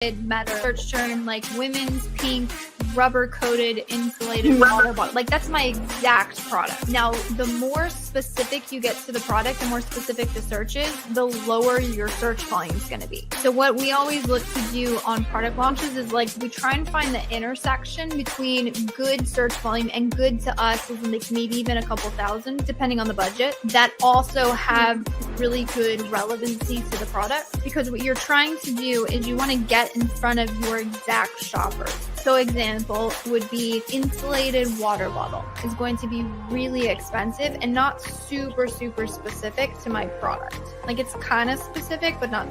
meta search term like women's pink rubber coated insulated water bottle. Like that's my exact product. Now, the more specific you get to the product, the more specific the search is, the lower your search volume is going to be. So what we always look to do on product launches is like we try and find the intersection between good search volume, and good to us is like maybe even a couple thousand depending on the budget, that also have really good relevancy to the product. Because what you're trying to do is you want to get in front of your exact shoppers. So example would be insulated water bottle is going to be really expensive and not super specific to my product. Like it's kind of specific, but not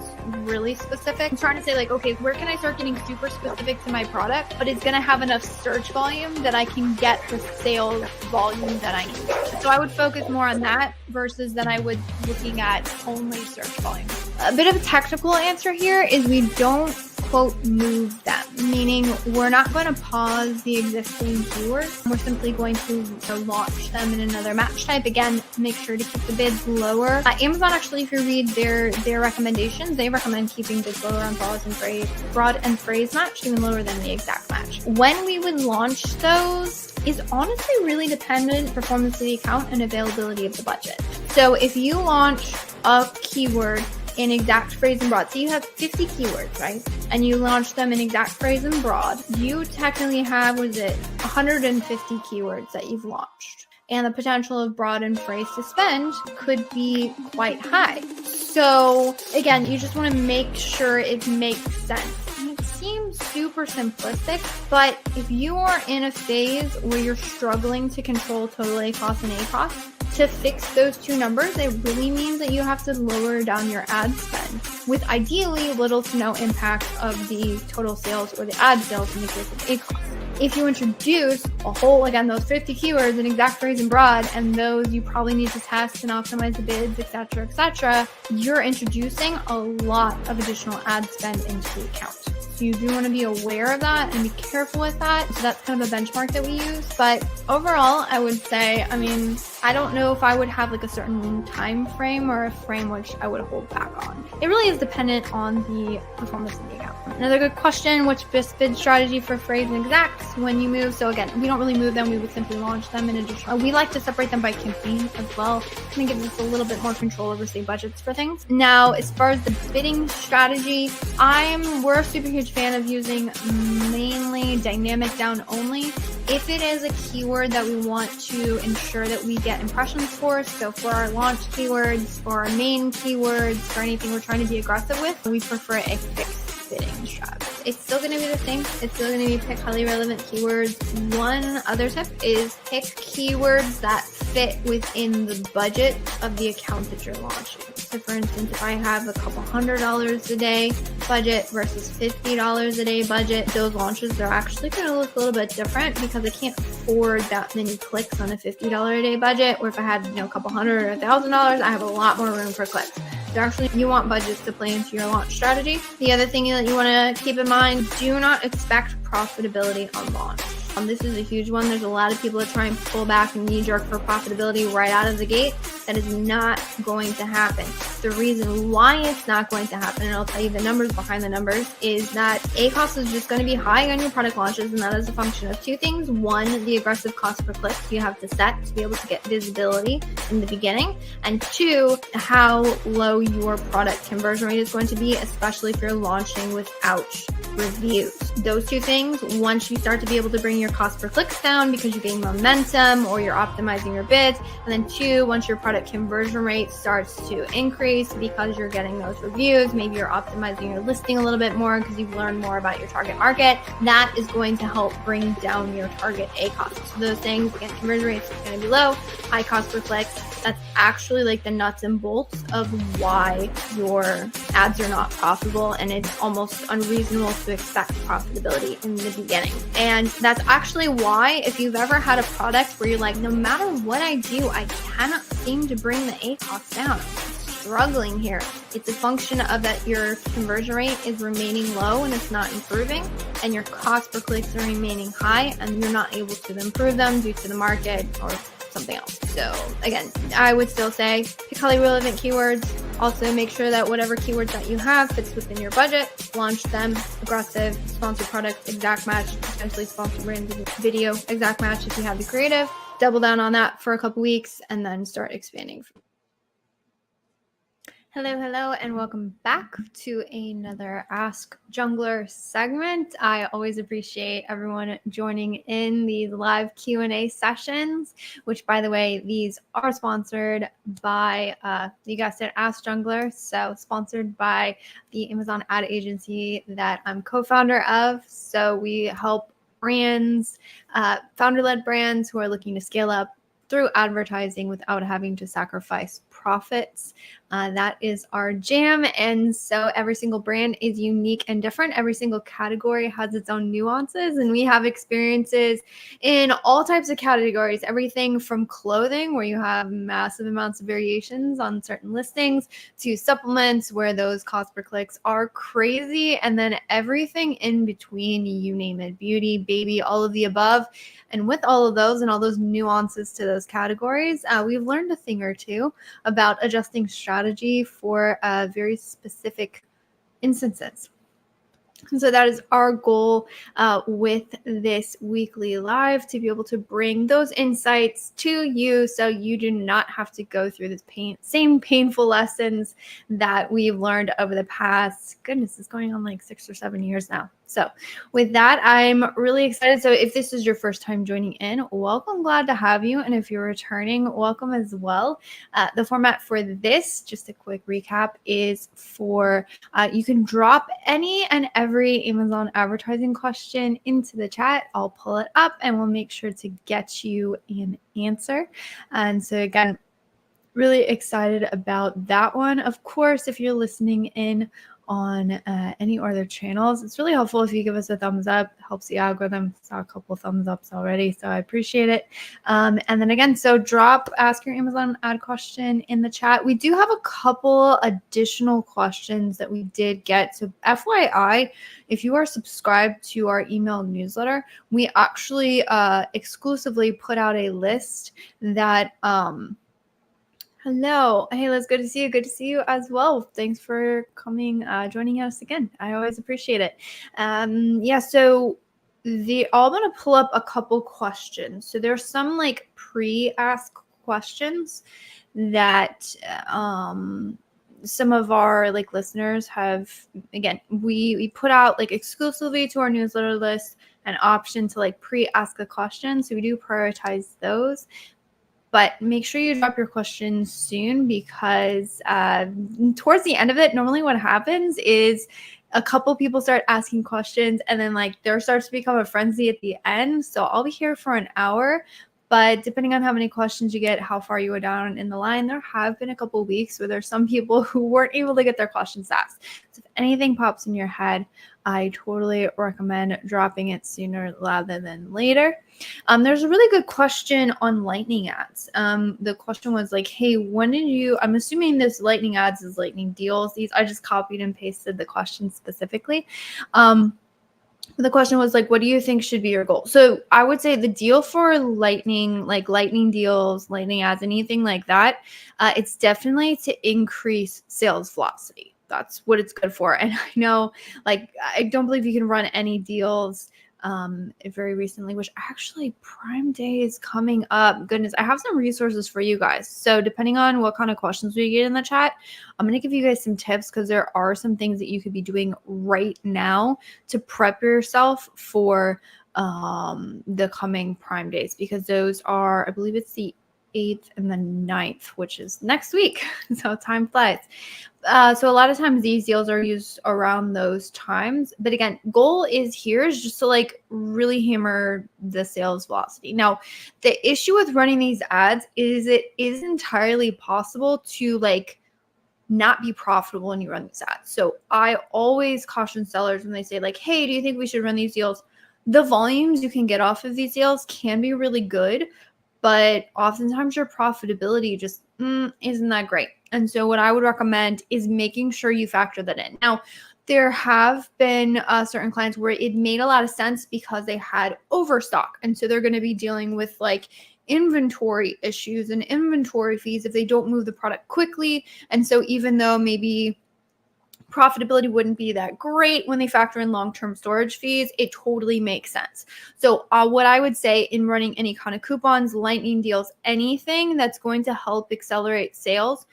really specific. I'm trying to say like, okay, where can I start getting super specific to my product, but it's going to have enough search volume that I can get the sales volume that I need. So I would focus more on that versus that I would looking at only search volume. A bit of a technical answer here is we don't quote move them, meaning we're not going to pause the existing keywords. We're simply going to launch them in another match type. Again, make sure to keep the bids lower. Amazon actually, if you read their recommendations, they recommend keeping bids lower on broad and phrase match, even lower than the exact match. When we would launch those is honestly really dependent on performance of the account and availability of the budget. So if you launch a keyword in exact phrase and broad, so you have 50 keywords, right? And you launch them in exact phrase and broad, you technically have, 150 keywords that you've launched. And the potential of broad and phrase to spend could be quite high. So again, you just want to make sure it makes sense. It seems super simplistic, but if you are in a phase where you're struggling to control total ACoS and ACoS, to fix those two numbers, it really means that you have to lower down your ad spend with ideally little to no impact of the total sales or the ad sales in the case of ACoS. If you introduce a whole, again, those 50 keywords in exact phrase and broad, and those you probably need to test and optimize the bids, etc., you're introducing a lot of additional ad spend into the account. So you do want to be aware of that and be careful with that. So that's kind of a benchmark that we use. But overall, I would say, I don't know if I would have like a certain time frame or a frame which I would hold back on. It really is dependent on the performance of the account. Another good question, which best bid strategy for phrase and exacts when you move? So again, we don't really move them. We would simply launch them in addition. We like to separate them by campaign as well. Kind of gives us a little bit more control over, say, budgets for things. Now, as far as the bidding strategy, we're a super huge fan of using mainly dynamic down only. If it is a keyword that we want to ensure that we get impressions for, so for our launch keywords, for our main keywords, for anything we're trying to be aggressive with, we prefer a fixed bidding strategy. It's still going to be the same. It's still going to be pick highly relevant keywords. One other tip is pick keywords that fit within the budget of the account that you're launching. So for instance, if I have a couple $100 a day budget versus $50 a day budget, those launches are actually going to look a little bit different because I can't afford that many clicks on a $50 a day budget. Or if I had, a couple $100 or $1,000, I have a lot more room for clicks. So actually, you want budgets to play into your launch strategy. The other thing that you want to keep in mind, do not expect profitability on launch. This is a huge one. There's a lot of people that try and pull back and knee-jerk for profitability right out of the gate. That is not going to happen. The reason why it's not going to happen, and I'll tell you the numbers behind the numbers, is that ACoS is just going to be high on your product launches, and that is a function of two things. One, the aggressive cost per click you have to set to be able to get visibility in the beginning, and two, how low your product conversion rate is going to be, especially if you're launching without reviews. Those two things, once you start to be able to bring your cost per clicks down because you gain momentum or you're optimizing your bids, and then two, once your product conversion rate starts to increase because you're getting those reviews, maybe you're optimizing your listing a little bit more because you've learned more about your target market, that is going to help bring down your target ACoS. So those things, again, conversion rates are going to be low, high cost per clicks. That's actually like the nuts and bolts of why your ads are not profitable, and it's almost unreasonable to expect profitability in the beginning. And that's actually why, if you've ever had a product where you're like, no matter what I do, I cannot seem to bring the ACoS down, struggling here, it's a function of that your conversion rate is remaining low and it's not improving, and your cost per clicks are remaining high and you're not able to improve them due to the market or something else. So again, I would still say pick highly relevant keywords, Also, make sure that whatever keywords that you have fits within your budget. Launch them. Aggressive, sponsored products, exact match, potentially sponsored brand video, exact match if you have the creative. Double down on that for a couple weeks and then start expanding. Hello, and welcome back to another Ask Junglr segment. I always appreciate everyone joining in these live Q&A sessions, which, by the way, these are sponsored by, you guys said Ask Junglr, so sponsored by the Amazon ad agency that I'm co-founder of. So we help brands, founder-led brands who are looking to scale up through advertising without having to sacrifice profits. That is our jam. And so every single brand is unique and different. Every single category has its own nuances, and we have experiences in all types of categories, everything from clothing, where you have massive amounts of variations on certain listings, to supplements where those cost per clicks are crazy, and then everything in between, you name it, beauty, baby, all of the above. And with all of those and all those nuances to those categories, we've learned a thing or two about adjusting strategy for very specific instances. And so that is our goal with this weekly live, to be able to bring those insights to you so you do not have to go through this same painful lessons that we've learned over the past, goodness, it's going on like 6 or 7 years now. So with that, I'm really excited. So if this is your first time joining in, welcome, glad to have you. And if you're returning, welcome as well. The format for this, just a quick recap, is for you can drop any and every Amazon advertising question into the chat. I'll pull it up and we'll make sure to get you an answer. And so again, really excited about that one. Of course, if you're listening in on any other channels, it's really helpful if you give us a thumbs up. It helps the algorithm. Saw a couple thumbs ups already, so I appreciate it. And then again, so ask your Amazon ad question in the chat. We do have a couple additional questions that we did get. So FYI, if you are subscribed to our email newsletter, we actually exclusively put out a list that hello. Hey, Liz, good to see you. Good to see you as well. Thanks for coming, joining us again. I always appreciate it. Yeah, so I'm going to pull up a couple questions. So there's some like pre-ask questions that some of our like listeners have. Again, we put out like exclusively to our newsletter list an option to like pre-ask a question. So we do prioritize those. But make sure you drop your questions soon, because towards the end of it, normally what happens is a couple people start asking questions, and then like there starts to become a frenzy at the end. So I'll be here for an hour, but depending on how many questions you get, how far you go down in the line, there have been a couple weeks where there's some people who weren't able to get their questions asked. So if anything pops in your head, I totally recommend dropping it sooner rather than later. There's a really good question on lightning ads. The question was like, hey, I'm assuming this lightning ads is lightning deals. I just copied and pasted the question specifically. The question was like, what do you think should be your goal? So I would say the deal for lightning, like lightning deals, lightning ads, anything like that, it's definitely to increase sales velocity. That's what it's good for. And I know, like, I don't believe you can run any deals very recently, which actually Prime Day is coming up. Goodness, I have some resources for you guys. So depending on what kind of questions we get in the chat, I'm going to give you guys some tips, because there are some things that you could be doing right now to prep yourself for the coming Prime Days, because those are, I believe it's the 8th and the 9th, which is next week. So time flies. So a lot of times these deals are used around those times. But again, goal is just to like really hammer the sales velocity. Now, the issue with running these ads is it is entirely possible to like not be profitable when you run these ads. So I always caution sellers when they say like, hey, do you think we should run these deals? The volumes you can get off of these deals can be really good, but oftentimes your profitability just isn't that great. And so what I would recommend is making sure you factor that in. Now, there have been certain clients where it made a lot of sense because they had overstock. And so they're going to be dealing with like inventory issues and inventory fees if they don't move the product quickly. And so even though maybe profitability wouldn't be that great when they factor in long-term storage fees, it totally makes sense. So what I would say in running any kind of coupons, lightning deals, anything that's going to help accelerate sales,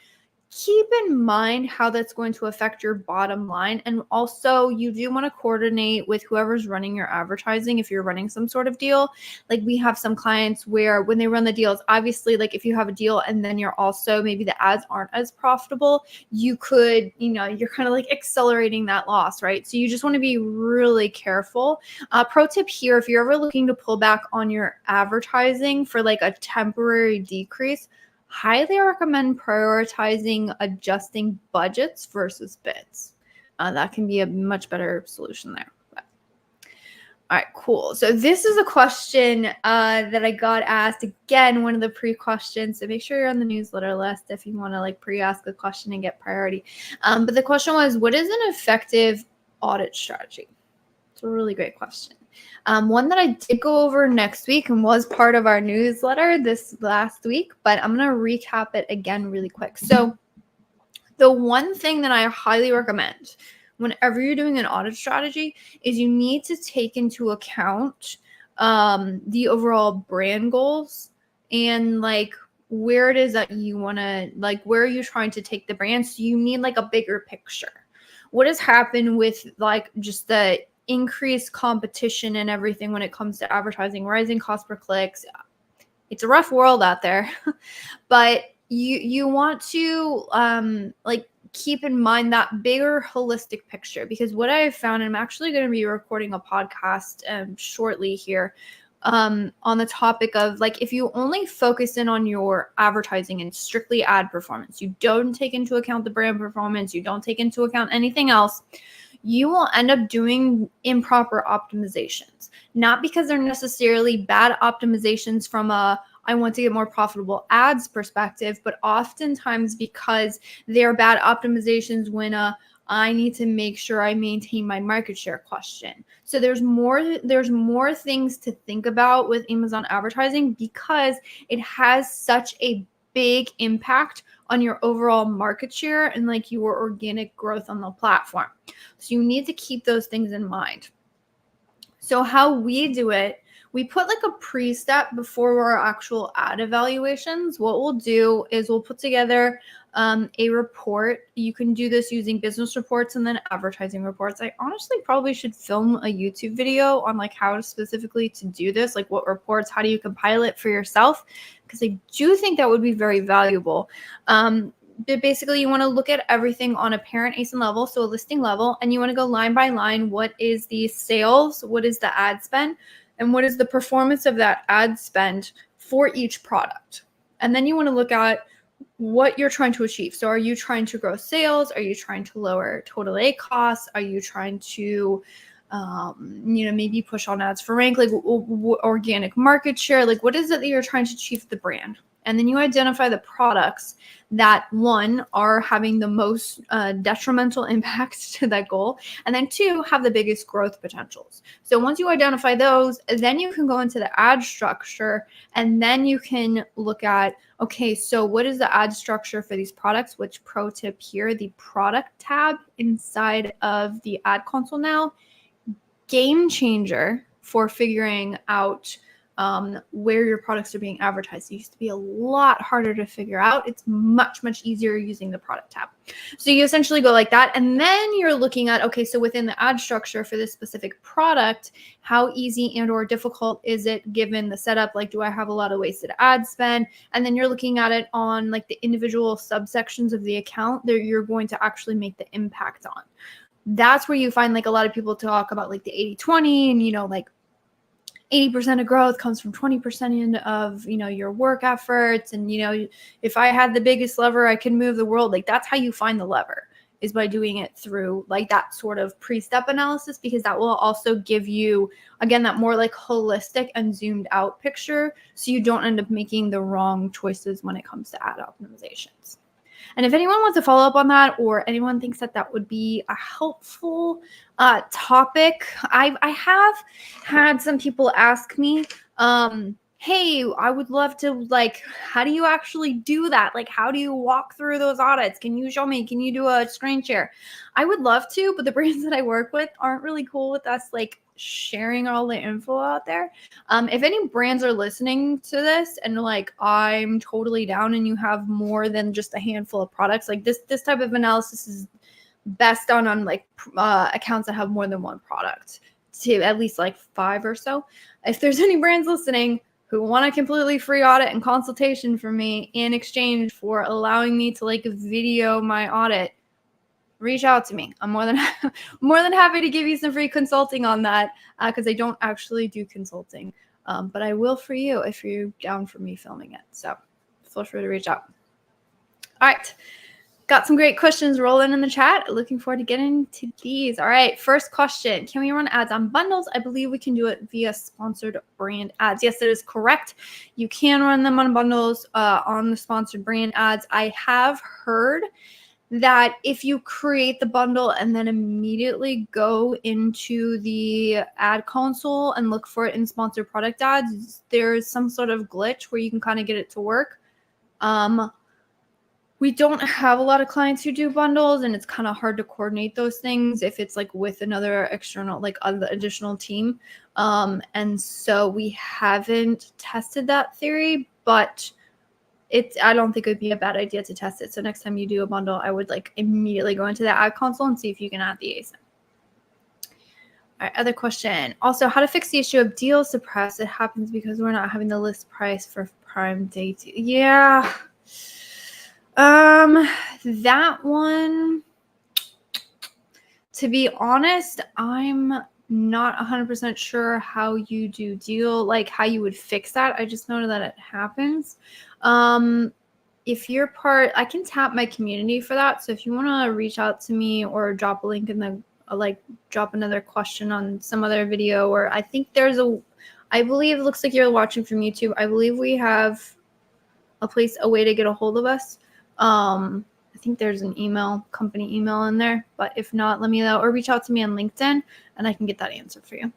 keep in mind how that's going to affect your bottom line. And also, you do want to coordinate with whoever's running your advertising if you're running some sort of deal. Like we have some clients where when they run the deals, obviously, like if you have a deal and then you're also maybe the ads aren't as profitable, you could, you're kind of like accelerating that loss, right? So you just want to be really careful. Pro tip here, if you're ever looking to pull back on your advertising for like a temporary decrease, highly recommend prioritizing adjusting budgets versus bids. That can be a much better solution there. All right, cool. So this is a question that I got asked, again, one of the pre-questions. So make sure you're on the newsletter list if you want to like pre-ask a question and get priority. But the question was, what is an effective audit strategy? It's a really great question. One that I did go over next week and was part of our newsletter this last week, but I'm going to recap it again really quick. So the one thing that I highly recommend whenever you're doing an audit strategy is you need to take into account the overall brand goals and like where it is that you want to, like where are you trying to take the brand. So you need like a bigger picture. What has happened with like just the increased competition and everything when it comes to advertising, rising cost per clicks. It's a rough world out there, but you want to like keep in mind that bigger holistic picture, because what I have found, and I'm actually going to be recording a podcast shortly here on the topic of like, if you only focus in on your advertising and strictly ad performance, you don't take into account the brand performance, you don't take into account anything else, you will end up doing improper optimizations. Not because they're necessarily bad optimizations from a I want to get more profitable ads perspective, but oftentimes because they're bad optimizations when I need to make sure I maintain my market share question. So there's more things to think about with Amazon advertising because it has such a big impact on your overall market share and like your organic growth on the platform. So you need to keep those things in mind. So how we do it, we put like a pre-step before our actual ad evaluations. What we'll do is we'll put together a report. You can do this using business reports and then advertising reports. I honestly probably should film a YouTube video on like how specifically to do this, like what reports, how do you compile it for yourself? Because I do think that would be very valuable. But basically, you want to look at everything on a parent ASIN level, so a listing level, and you want to go line by line. What is the sales? What is the ad spend? And what is the performance of that ad spend for each product? And then you want to look at what you're trying to achieve. So are you trying to grow sales? Are you trying to lower total A costs? Are you trying to maybe push on ads for rank, like organic market share? Like what is it that you're trying to achieve with the brand? And then you identify the products that, one, are having the most detrimental impact to that goal, and then two, have the biggest growth potentials. So once you identify those, then you can go into the ad structure, and then you can look at, okay, so what is the ad structure for these products? Which pro tip here, the product tab inside of the ad console now, game changer for figuring out where your products are being advertised. It used to be a lot harder to figure out. It's much, much easier using the product tab. So you essentially go like that. And then you're looking at, okay, so within the ad structure for this specific product, how easy and or difficult is it given the setup? Like, do I have a lot of wasted ad spend? And then you're looking at it on like the individual subsections of the account that you're going to actually make the impact on. That's where you find like a lot of people talk about like the 80-20 and, like 80% of growth comes from 20% of, your work efforts. And, if I had the biggest lever, I can move the world. Like that's how you find the lever, is by doing it through like that sort of pre-step analysis, because that will also give you, again, that more like holistic and zoomed out picture. So you don't end up making the wrong choices when it comes to ad optimizations. And if anyone wants to follow up on that, or anyone thinks that that would be a helpful topic, I have had some people ask me, hey, I would love to, like, how do you actually do that? Like, how do you walk through those audits? Can you show me? Can you do a screen share? I would love to, but the brands that I work with aren't really cool with us, like, sharing all the info out there. If any brands are listening to this and like, I'm totally down and you have more than just a handful of products, like this type of analysis is best done on like accounts that have more than one product, to at least like 5 or so. If there's any brands listening who want a completely free audit and consultation from me in exchange for allowing me to like video my audit, reach out to me. I'm more than happy to give you some free consulting on that, because I don't actually do consulting, but I will for you if you're down for me filming it. So feel free to reach out. All right. Got some great questions rolling in the chat. Looking forward to getting to these. All right, first question. Can we run ads on bundles? I believe we can do it via sponsored brand ads. Yes, that is correct. You can run them on bundles on the sponsored brand ads. I have heard that if you create the bundle and then immediately go into the ad console and look for it in sponsored product ads, there's some sort of glitch where you can kind of get it to work. We don't have a lot of clients who do bundles, and it's kind of hard to coordinate those things if it's like with another external, like other additional team. And so we haven't tested that theory, but I don't think it would be a bad idea to test it. So next time you do a bundle, I would like immediately go into the ad console and see if you can add the ASIN. All right, other question. Also, how to fix the issue of deal suppress? It happens because we're not having the list price for Prime Day 2. Yeah. That one, to be honest, I'm not 100% sure how you do deal, like how you would fix that. I just know that it happens. If you're part, I can tap my community for that. So if you want to reach out to me or drop a link in the, like drop another question on some other video, or I think there's I believe it looks like you're watching from YouTube. I believe we have a way to get a hold of us. I think there's an company email in there, but if not, let me know or reach out to me on LinkedIn and I can get that answered for you.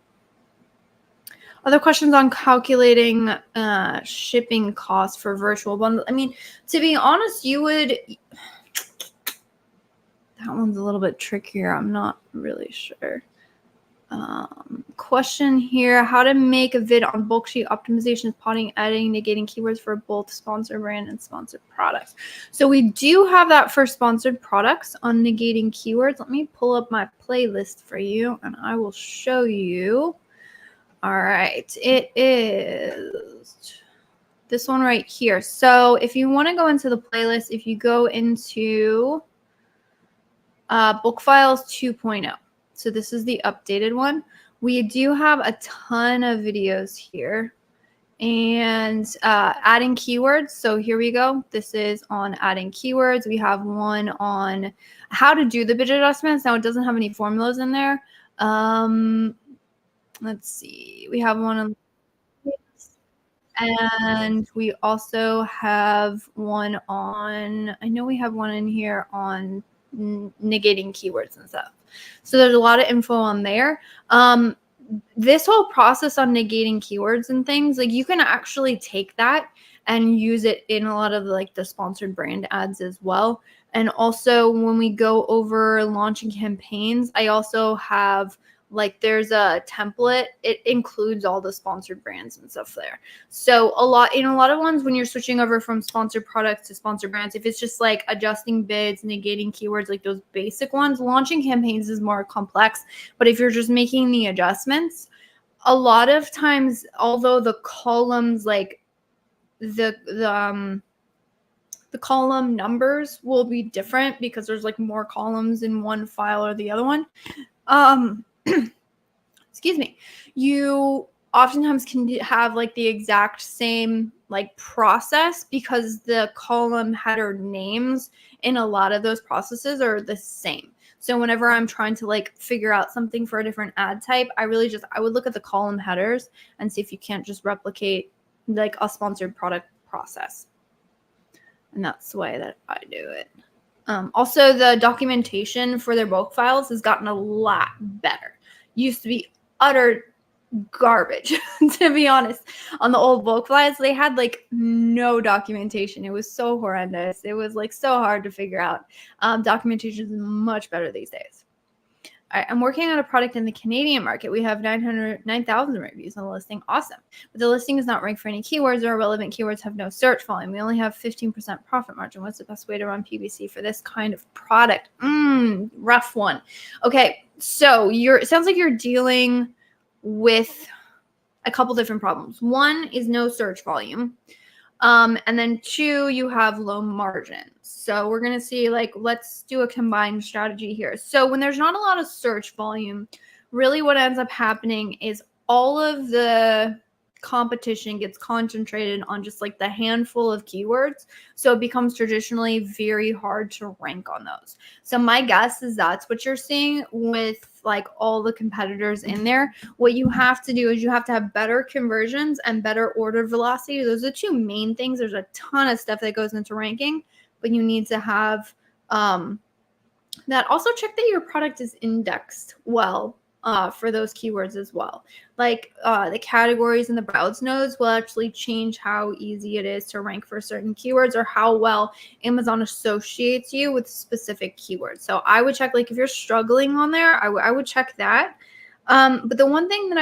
Other questions on calculating shipping costs for virtual bundle. I mean, to be honest, that one's a little bit trickier. I'm not really sure. Question here, how to make a vid on bulk sheet optimization, plotting, editing, negating keywords for both sponsored brand and sponsored products. So we do have that for sponsored products on negating keywords. Let me pull up my playlist for you and I will show you. All right, it is this one right here. So if you want to go into the playlist, if you go into book files 2.0. So this is the updated one. We do have a ton of videos here and adding keywords. So here we go. This is on adding keywords. We have one on how to do the bid adjustments. Now it doesn't have any formulas in there. Let's see. We have one on, and we also have one on, I know we have one in here on negating keywords and stuff. So there's a lot of info on there. This whole process on negating keywords and things, like you can actually take that and use it in a lot of like the sponsored brand ads as well. And also when we go over launching campaigns, I also have like there's a template. It includes all the sponsored brands and stuff there. So a lot of ones when you're switching over from sponsored products to sponsored brands, if it's just like adjusting bids, negating keywords, like those basic ones, launching campaigns is more complex. But if you're just making the adjustments, a lot of times, although the columns, like the column numbers will be different because there's like more columns in one file or the other one. Excuse me, you oftentimes can have like the exact same like process because the column header names in a lot of those processes are the same. So whenever I'm trying to like figure out something for a different ad type, I would look at the column headers and see if you can't just replicate like a sponsored product process. And that's the way that I do it. Also, the documentation for their bulk files has gotten a lot better. Used to be utter garbage, to be honest. On the old bulk flies, they had like no documentation. It was so horrendous. It was like so hard to figure out. Documentation is much better these days. All right, I'm working on a product in the Canadian market. We have 9,000 reviews on the listing. Awesome. But the listing is not ranked for any keywords, or relevant keywords have no search volume. We only have 15% profit margin. What's the best way to run PPC for this kind of product? Rough one. Okay, so it sounds like you're dealing with a couple different problems. One is no search volume. And then 2, you have low margins. So we're going to see, like, let's do a combined strategy here. So when there's not a lot of search volume, really what ends up happening is all of the competition gets concentrated on just like the handful of keywords. So it becomes traditionally very hard to rank on those. So my guess is that's what you're seeing with like all the competitors in there. What you have to do is you have to have better conversions and better order velocity. Those are the 2 main things. There's a ton of stuff that goes into ranking, but you need to have that. Also check that your product is indexed well for those keywords as well. Like the categories and the browse nodes will actually change how easy it is to rank for certain keywords, or how well Amazon associates you with specific keywords. So I would check, like, if you're struggling on there, I would check that. But the one thing that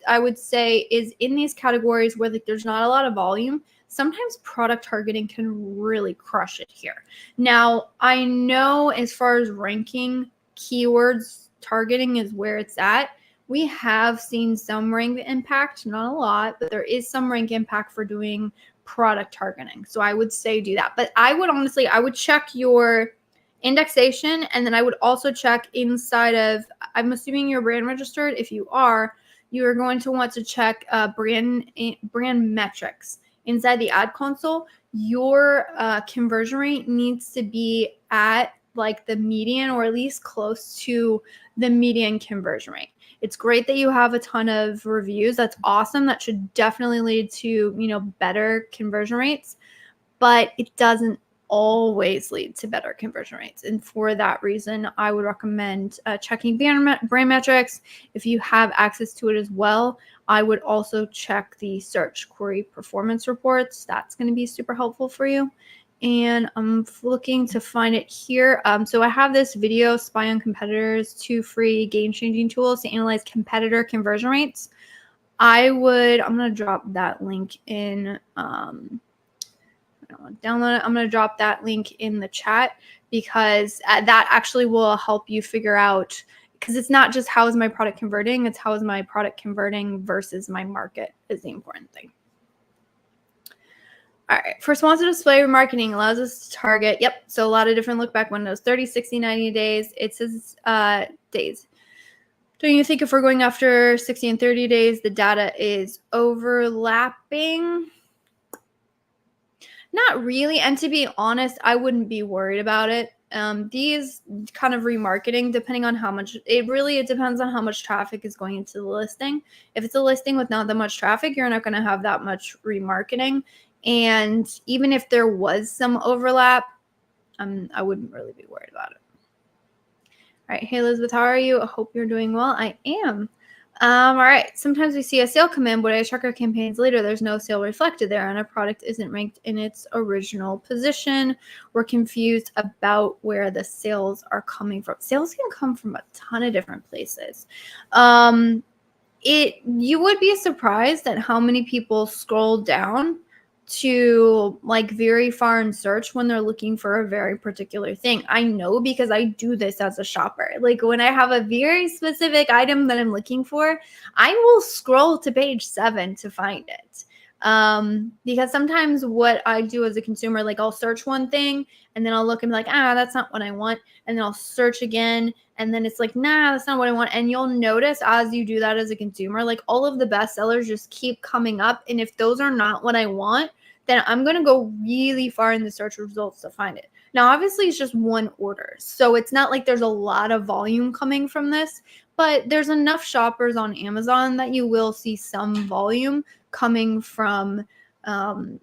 I would say is, in these categories where like there's not a lot of volume, sometimes product targeting can really crush it here. Now, I know as far as ranking, keywords targeting is where it's at. We have seen some rank impact, not a lot, but there is some rank impact for doing product targeting. So I would say do that. But I would check your indexation, and then I would also check inside of, I'm assuming you're brand registered. If you are, you are going to want to check brand metrics. Inside the ad console, your conversion rate needs to be at like the median, or at least close to the median conversion rate. It's great that you have a ton of reviews. That's awesome. That should definitely lead to, better conversion rates, but it doesn't always lead to better conversion rates. And for that reason, I would recommend checking brand metrics. If you have access to it as well, I would also check the search query performance reports. That's going to be super helpful for you. And I'm looking to find it here. So I have this video, Spy on Competitors, 2 free game-changing tools to analyze competitor conversion rates. I'm going to drop that link in. I don't want to download it. I'm going to drop that link in the chat, because that actually will help you figure out, because it's not just how is my product converting, it's how is my product converting versus my market is the important thing. All right, for sponsored display remarketing, allows us to target, so a lot of different look back windows, 30, 60, 90 days. It says days. Don't you think if we're going after 60 and 30 days, the data is overlapping? Not really. And to be honest, I wouldn't be worried about it. These kind of remarketing, depending on how much, it depends on how much traffic is going into the listing. If it's a listing with not that much traffic, you're not going to have that much remarketing. And even if there was some overlap, I wouldn't really be worried about it. All right. Hey, Elizabeth, how are you? I hope you're doing well. I am. All right. Sometimes we see a sale come in, but I check our campaigns later. There's no sale reflected there, and a product isn't ranked in its original position. We're confused about where the sales are coming from. Sales can come from a ton of different places. You would be surprised at how many people scroll down to like very far in search when they're looking for a very particular thing. I know, because I do this as a shopper. Like when I have a very specific item that I'm looking for, I will scroll to page 7 to find it. Because sometimes what I do as a consumer, like I'll search one thing and then I'll look and be like, that's not what I want. And then I'll search again. And then it's like, nah, that's not what I want. And you'll notice as you do that as a consumer, like all of the best sellers just keep coming up. And if those are not what I want, then I'm going to go really far in the search results to find it. Now, obviously, it's just one order. So it's not like there's a lot of volume coming from this, but there's enough shoppers on Amazon that you will see some volume coming from,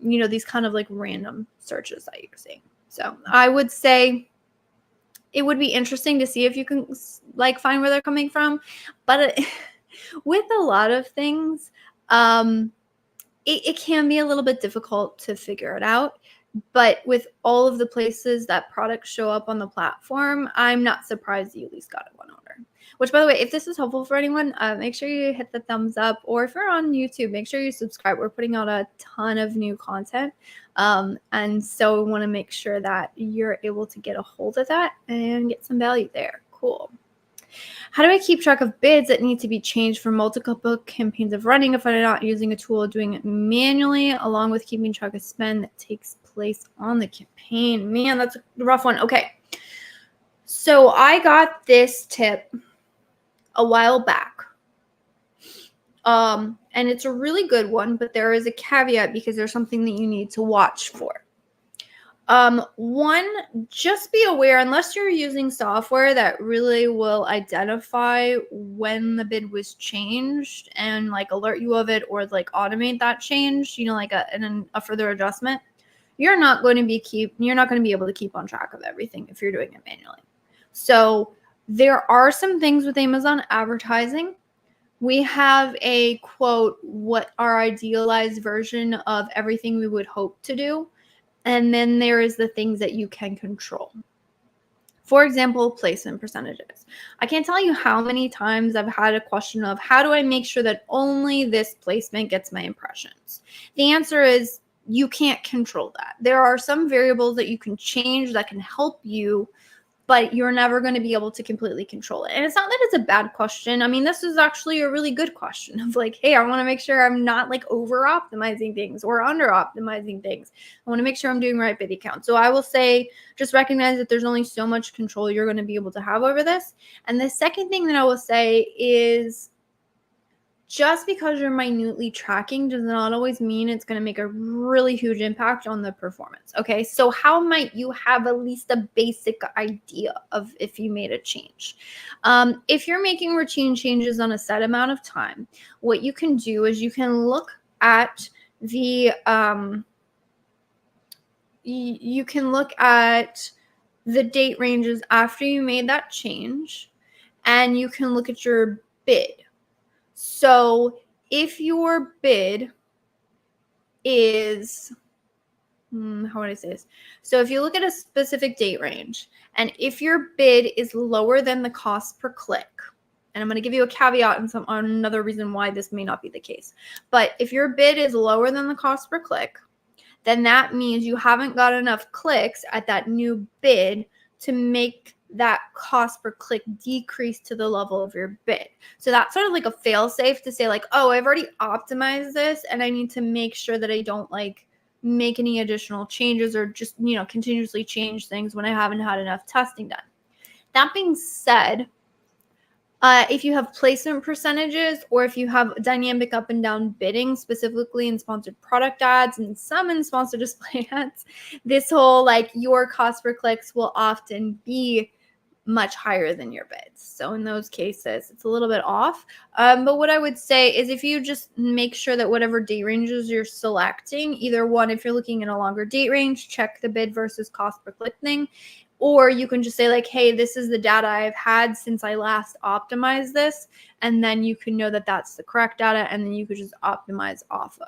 these kind of like random searches that you're seeing. So I would say it would be interesting to see if you can like find where they're coming from, but With a lot of things, it can be a little bit difficult to figure it out. But with all of the places that products show up on the platform, I'm not surprised you at least got a one owner. Which, by the way, if this is helpful for anyone, make sure you hit the thumbs up. Or if you're on YouTube, make sure you subscribe. We're putting out a ton of new content. And so we want to make sure that you're able to get a hold of that and get some value there. Cool. How do I keep track of bids that need to be changed for multiple campaigns of running if I'm not using a tool, doing it manually, along with keeping track of spend that takes place on the campaign? Man, that's a rough one. Okay. So I got this tip a while back. And it's a really good one, but there is a caveat because there's something that you need to watch for. One, just be aware, unless you're using software that really will identify when the bid was changed and like alert you of it or like automate that change, you know, like a further adjustment, you're not going to be able to keep on track of everything if you're doing it manually. So there are some things with Amazon advertising. We have a quote, what our idealized version of everything we would hope to do. And then there is the things that you can control. For example, placement percentages. I can't tell you how many times I've had a question of how do I make sure that only this placement gets my impressions? The answer is you can't control that. There are some variables that you can change that can help you, but you're never going to be able to completely control it. And it's not that it's a bad question. I mean, this is actually a really good question of like, hey, I want to make sure I'm not like over optimizing things or under optimizing things. I want to make sure I'm doing right bid count. So I will say, just recognize that there's only so much control you're going to be able to have over this. And the second thing that I will say is, just because you're minutely tracking does not always mean it's going to make a really huge impact on the performance. Okay, so how might you have at least a basic idea of if you made a change? If you're making routine changes on a set amount of time, what you can do is you can look at the you can look at the date ranges after you made that change, and you can look at your bid. So if your bid is, how would I say this? So if you look at a specific date range, and if your bid is lower than the cost per click, and I'm going to give you a caveat and on another reason why this may not be the case. But if your bid is lower than the cost per click, then that means you haven't got enough clicks at that new bid to make that cost per click decrease to the level of your bid. So that's sort of like a fail safe to say like, oh, I've already optimized this and I need to make sure that I don't like make any additional changes or just, you know, continuously change things when I haven't had enough testing done. That being said, if you have placement percentages or if you have dynamic up and down bidding, specifically in sponsored product ads and some in sponsored display ads, this whole like your cost per clicks will often be much higher than your bids. So in those cases, it's a little bit off. But what I would say is if you just make sure that whatever date ranges you're selecting, either one, if you're looking at a longer date range, check the bid versus cost per click thing. Or you can just say like, hey, this is the data I've had since I last optimized this. And then you can know that that's the correct data. And then you could just optimize off.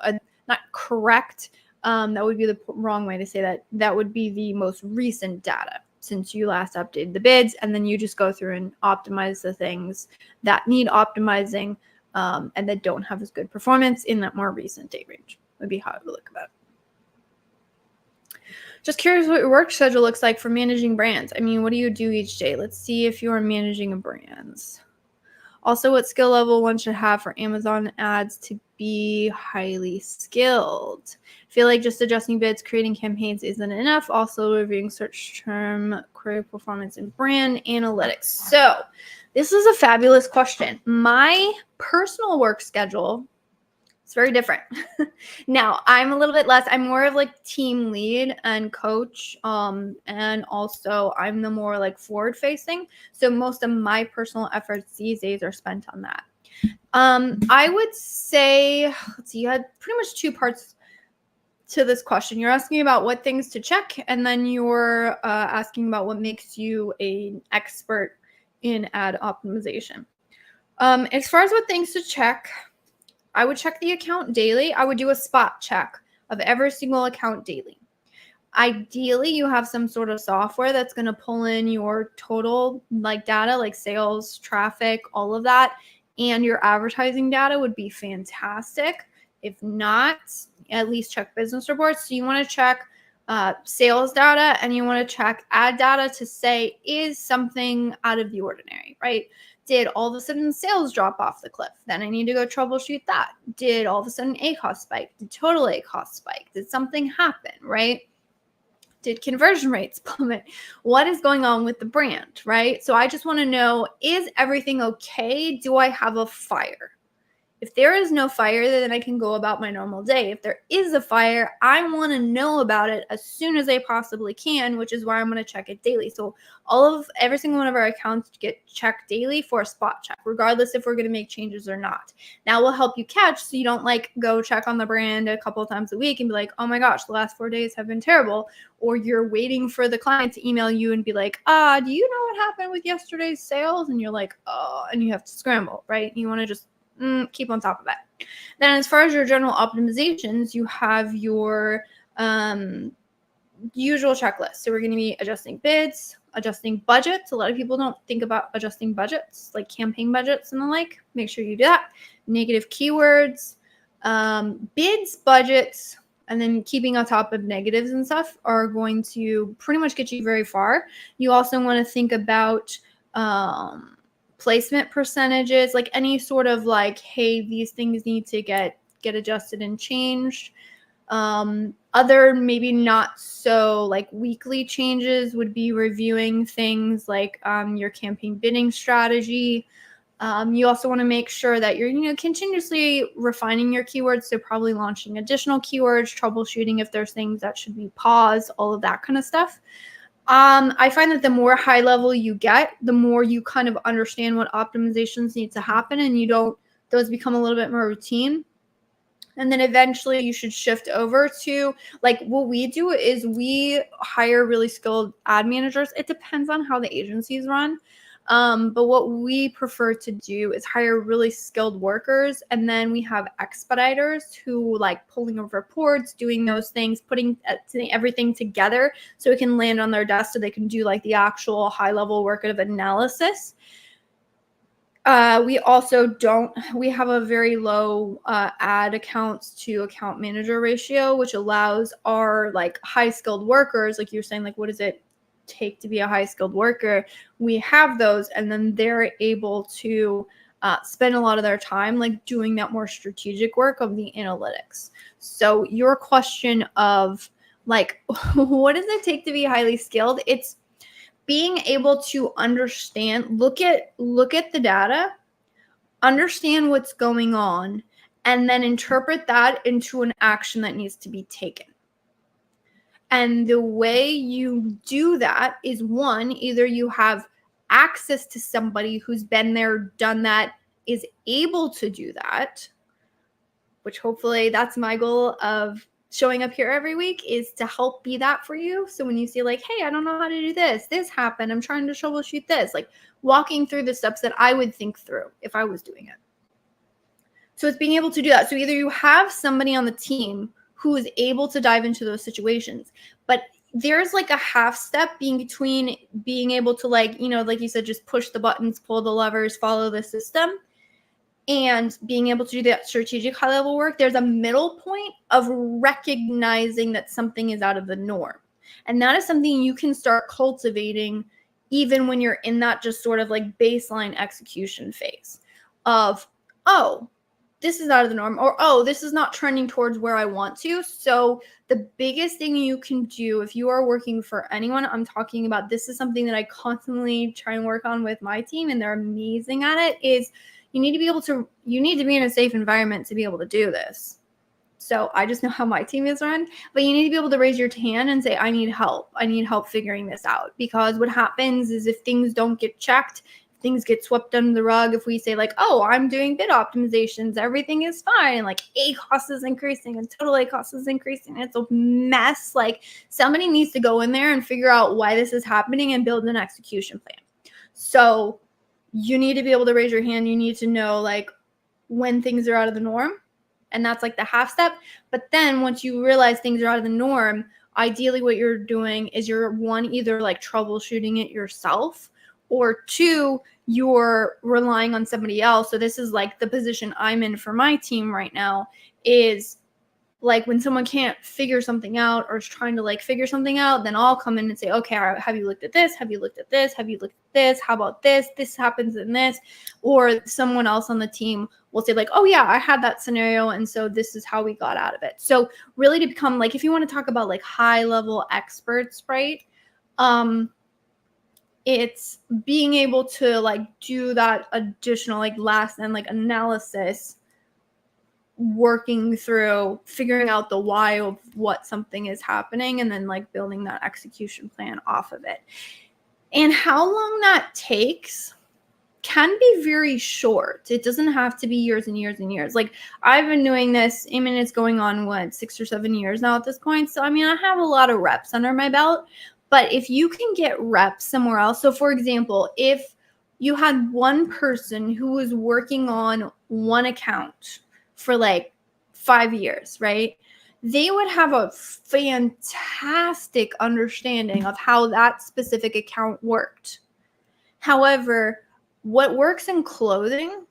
Not correct. That would be the wrong way to say that. That would be the most recent data since you last updated the bids. And then you just go through and optimize the things that need optimizing and that don't have as good performance in that more recent date range would be how I would look at it. Just curious what your work schedule looks like for managing brands. I mean, what do you do each day? Let's see if you're managing a brand. Also, what skill level one should have for Amazon ads to be highly skilled? I feel like just adjusting bids, creating campaigns isn't enough. Also, reviewing search term, query performance, and brand analytics. So this is a fabulous question. My personal work schedule, it's very different. Now, I'm a little bit less, I'm more of like team lead and coach. And also I'm the more like forward facing. So most of my personal efforts these days are spent on that. I would say, let's see, you had pretty much two parts to this question. You're asking about what things to check, and then you're asking about what makes you an expert in ad optimization. As far as what things to check, I would check the account daily. I would do a spot check of every single account daily. Ideally, you have some sort of software that's going to pull in your total like data, like sales, traffic, all of that, and your advertising data would be fantastic. If not, at least check business reports. So you want to check sales data and you want to check ad data to say, is something out of the ordinary, right? Did all of a sudden sales drop off the cliff? Then I need to go troubleshoot that. Did all of a sudden ACoS spike? Did total ACoS spike? Did something happen, right? Did conversion rates plummet? What is going on with the brand, right? So I just want to know, is everything okay? Do I have a fire? If there is no fire, then I can go about my normal day. If there is a fire, I want to know about it as soon as I possibly can, which is why I'm going to check it daily. So every single one of our accounts get checked daily for a spot check, regardless if we're going to make changes or not. Now we'll help you catch so you don't like go check on the brand a couple of times a week and be like, oh my gosh, the last 4 days have been terrible. Or you're waiting for the client to email you and be like, do you know what happened with yesterday's sales? And you're like, oh, and you have to scramble, right? You want to just keep on top of it. Then as far as your general optimizations, you have your usual checklist. So we're going to be adjusting bids, adjusting budgets. A lot of people don't think about adjusting budgets, like campaign budgets and the like. Make sure you do that. Negative keywords, bids, budgets, and then keeping on top of negatives and stuff are going to pretty much get you very far. You also want to think about placement percentages, like any sort of like, hey, these things need to get adjusted and changed. Other maybe not so like weekly changes would be reviewing things like your campaign bidding strategy. You also want to make sure that you're continuously refining your keywords, so probably launching additional keywords, troubleshooting if there's things that should be paused, all of that kind of stuff. I find that the more high level you get, the more you kind of understand what optimizations need to happen, and those become a little bit more routine. And then eventually you should shift over to, like, what we do is we hire really skilled ad managers. It depends on how the agencies run. But what we prefer to do is hire really skilled workers, and then we have expediters who like pulling over reports, doing those things, putting everything together so it can land on their desk so they can do like the actual high level work of analysis. We have a very low ad accounts to account manager ratio, which allows our like high skilled workers, like you're saying, like, what does it take to be a high skilled worker? We have those, and then they're able to spend a lot of their time like doing that more strategic work of the analytics. So your question of like, what does it take to be highly skilled? It's being able to understand, look at the data, understand what's going on, and then interpret that into an action that needs to be taken. And the way you do that is, one, either you have access to somebody who's been there, done that, is able to do that, which hopefully that's my goal of showing up here every week, is to help be that for you. So when you see like, hey, I don't know how to do this happened, I'm trying to troubleshoot this, like walking through the steps that I would think through if I was doing it. So it's being able to do that. So either you have somebody on the team who is able to dive into those situations, but there's like a half step between being able to like you said, just push the buttons, pull the levers, follow the system, and being able to do that strategic high level work. There's a middle point of recognizing that something is out of the norm. And that is something you can start cultivating even when you're in that just sort of like baseline execution phase of, oh, this is out of the norm, or, oh, this is not trending towards where I want to. So the biggest thing you can do if you are working for anyone, I'm talking about, this is something that I constantly try and work on with my team, and they're amazing at it, is you need to be in a safe environment to be able to do this. So I just know how my team is run, but you need to be able to raise your hand and say, I need help. I need help figuring this out. Because what happens is if things don't get checked, things get swept under the rug. If we say like, oh, I'm doing bid optimizations, everything is fine, like ACoS is increasing and total ACoS is increasing, it's a mess. Like, somebody needs to go in there and figure out why this is happening and build an execution plan. So you need to be able to raise your hand. You need to know like when things are out of the norm. And that's like the half step. But then once you realize things are out of the norm, ideally what you're doing is you're either like troubleshooting it yourself, or two, you're relying on somebody else. So this is like the position I'm in for my team right now, is like when someone can't figure something out or is trying to like figure something out, then I'll come in and say, okay, have you looked at this? Have you looked at this? Have you looked at this? How about this? This happens in this. Or someone else on the team will say like, oh yeah, I had that scenario. And so this is how we got out of it. So really to become like, if you want to talk about like high level experts, right? It's being able to like do that additional like last and like analysis, working through figuring out the why of what something is happening, and then like building that execution plan off of it. And how long that takes can be very short. It doesn't have to be years and years and years. Like I've been doing this, I mean, it's going on 6 or 7 years now at this point. So I mean, I have a lot of reps under my belt. But if you can get reps somewhere else, so for example, if you had one person who was working on one account for like 5 years, right? They would have a fantastic understanding of how that specific account worked. However, what works in clothing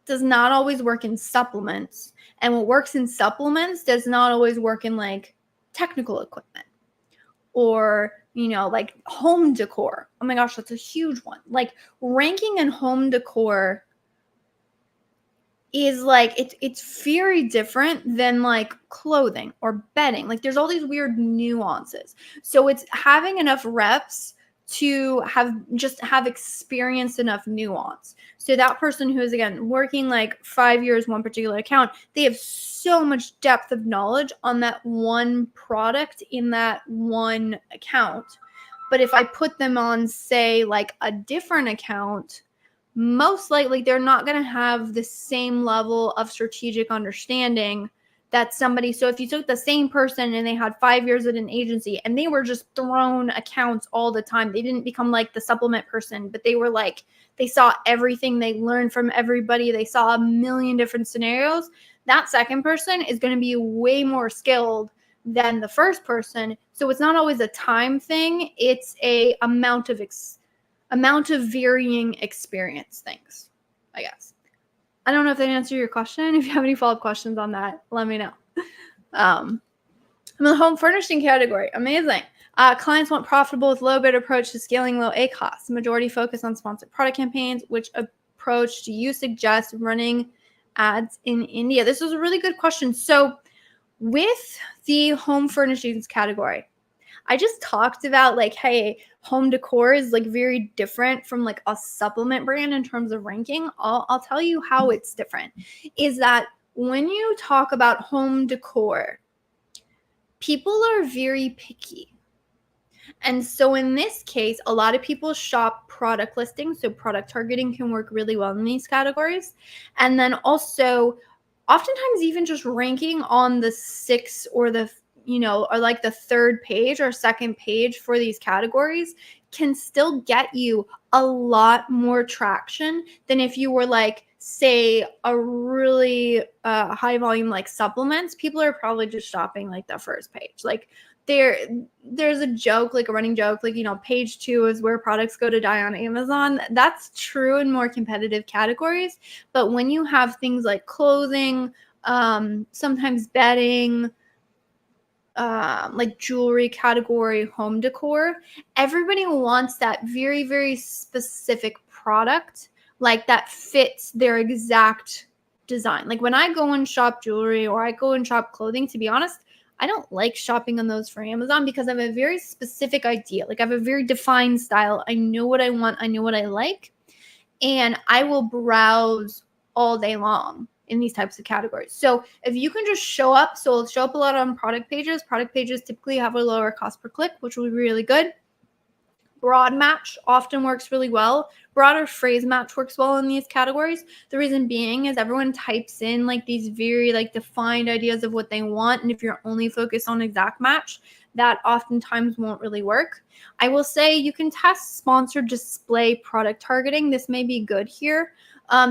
does not always work in supplements. And what works in supplements does not always work in like technical equipment or, you know, like home decor. Oh my gosh, that's a huge one. Like ranking in home decor is like, it's very different than like clothing or bedding. Like there's all these weird nuances. So it's having enough reps to have experienced enough nuance. So that person who is, again, working like 5 years, one particular account, they have so much depth of knowledge on that one product in that one account. But if I put them on, say, like a different account, most likely they're not going to have the same level of strategic understanding that somebody. So if you took the same person and they had 5 years at an agency and they were just thrown accounts all the time, they didn't become like the supplement person, but they were like, they saw everything, they learned from everybody, they saw a million different scenarios. That second person is going to be way more skilled than the first person. So it's not always a time thing. It's a amount of varying experience things, I guess. I don't know if that answered your question. If you have any follow-up questions on that, let me know. I'm in the home furnishing category. Amazing. Clients want profitable with low bid approach to scaling low A costs. Majority focus on sponsored product campaigns. Which approach do you suggest running ads in India? This was a really good question. So with the home furnishings category, I just talked about like, hey, home decor is like very different from like a supplement brand in terms of ranking. I'll tell you how it's different. Is that when you talk about home decor, people are very picky. And so in this case, a lot of people shop product listings. So product targeting can work really well in these categories. And then also oftentimes even just ranking on the 6th or the, you know, or like the 3rd page or 2nd page for these categories can still get you a lot more traction than if you were like, say, a really high volume like supplements. People are probably just shopping like the 1st page. Like there's a joke, like a running joke, like, you know, page 2 is where products go to die on Amazon. That's true in more competitive categories. But when you have things like clothing, sometimes bedding, like jewelry category, home decor, everybody wants that very, very specific product, like that fits their exact design. Like when I go and shop jewelry or I go and shop clothing, to be honest, I don't like shopping on those for Amazon because I have a very specific idea. Like I have a very defined style. I know what I want. I know what I like. And I will browse all day long in these types of categories. So if you can just show up, so it'll show up a lot on product pages. Product pages typically have a lower cost per click, which will be really good. Broad match often works really well. Broader phrase match works well in these categories. The reason being is everyone types in like these very like defined ideas of what they want. And if you're only focused on exact match, that oftentimes won't really work. I will say you can test sponsored display product targeting. This may be good here.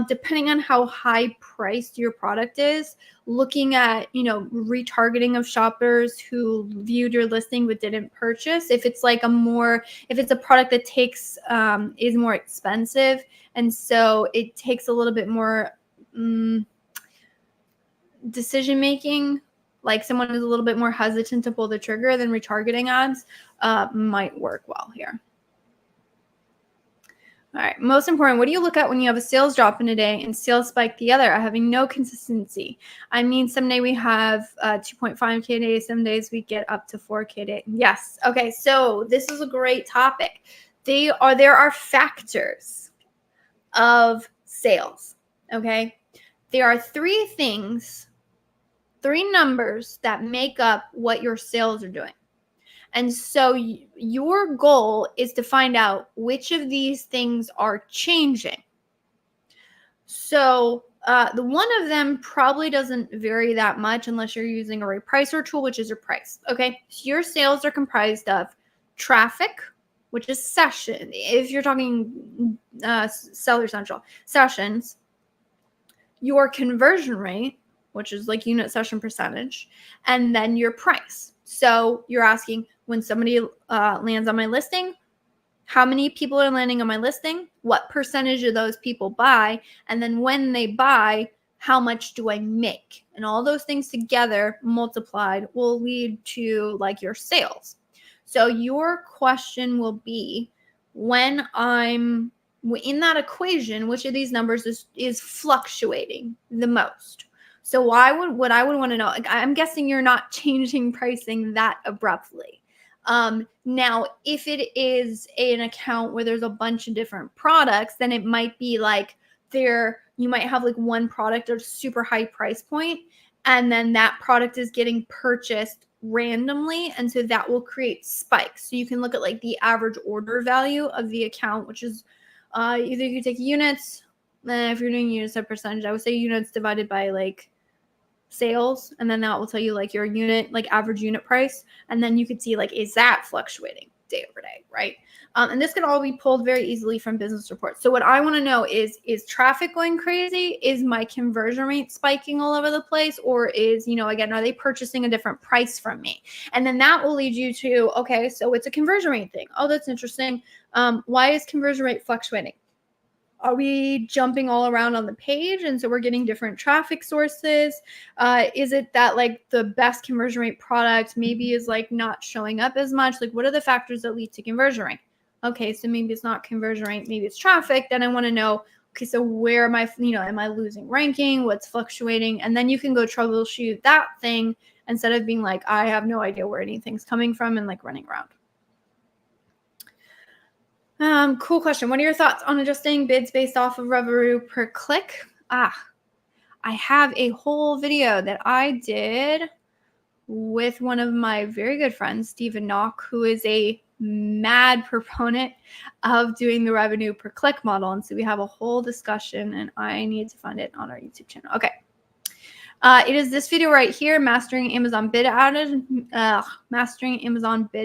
Depending on how high priced your product is, looking at, retargeting of shoppers who viewed your listing but didn't purchase. If it's like if it's a product that takes, is more expensive, and so it takes a little bit more decision making, like someone is a little bit more hesitant to pull the trigger, then retargeting ads might work well here. All right, most important, what do you look at when you have a sales drop in a day and sales spike the other, having no consistency? I mean, some day we have 2.5K a day, some days we get up to 4K a day. Yes. Okay, so this is a great topic. There are factors of sales, okay? There are three numbers that make up what your sales are doing. And so your goal is to find out which of these things are changing. So the one of them probably doesn't vary that much unless you're using a repricer tool, which is your price. Okay, so your sales are comprised of traffic, which is session. If you're talking Seller Central, sessions, your conversion rate, which is like unit session percentage, and then your price. So you're asking, when somebody lands on my listing, how many people are landing on my listing? What percentage of those people buy? And then when they buy, how much do I make? And all those things together multiplied will lead to like your sales. So your question will be, when I'm in that equation, which of these numbers is fluctuating the most? So what I would want to know, I'm guessing you're not changing pricing that abruptly. Now, if it is an account where there's a bunch of different products, then it might be like you might have like one product at a super high price point, and then that product is getting purchased randomly, and so that will create spikes. So you can look at like the average order value of the account, which is either you take units, if you're doing units at percentage, I would say units divided by like sales, and then that will tell you like your unit, like average unit price, and then you could see like, is that fluctuating day over day, right? And this can all be pulled very easily from business reports. So what I want to know is traffic going crazy? Is my conversion rate spiking all over the place? Or is, again, are they purchasing a different price from me? And then that will lead you to, okay, so it's a conversion rate thing. Oh, that's interesting. Why is conversion rate fluctuating? Are we jumping all around on the page, and so we're getting different traffic sources? Is it that like the best conversion rate product maybe is like not showing up as much? Like, what are the factors that lead to conversion rate? Okay, so maybe it's not conversion rate, maybe it's traffic. Then I want to know, okay, so where am I, am I losing ranking? What's fluctuating? And then you can go troubleshoot that thing instead of being like, I have no idea where anything's coming from and like running around. Cool question. What are your thoughts on adjusting bids based off of revenue per click? I have a whole video that I did with one of my very good friends, Stephen Knock, who is a mad proponent of doing the revenue per click model. And so we have a whole discussion, and I need to find it on our YouTube channel. Okay. It is this video right here, Mastering Amazon Bid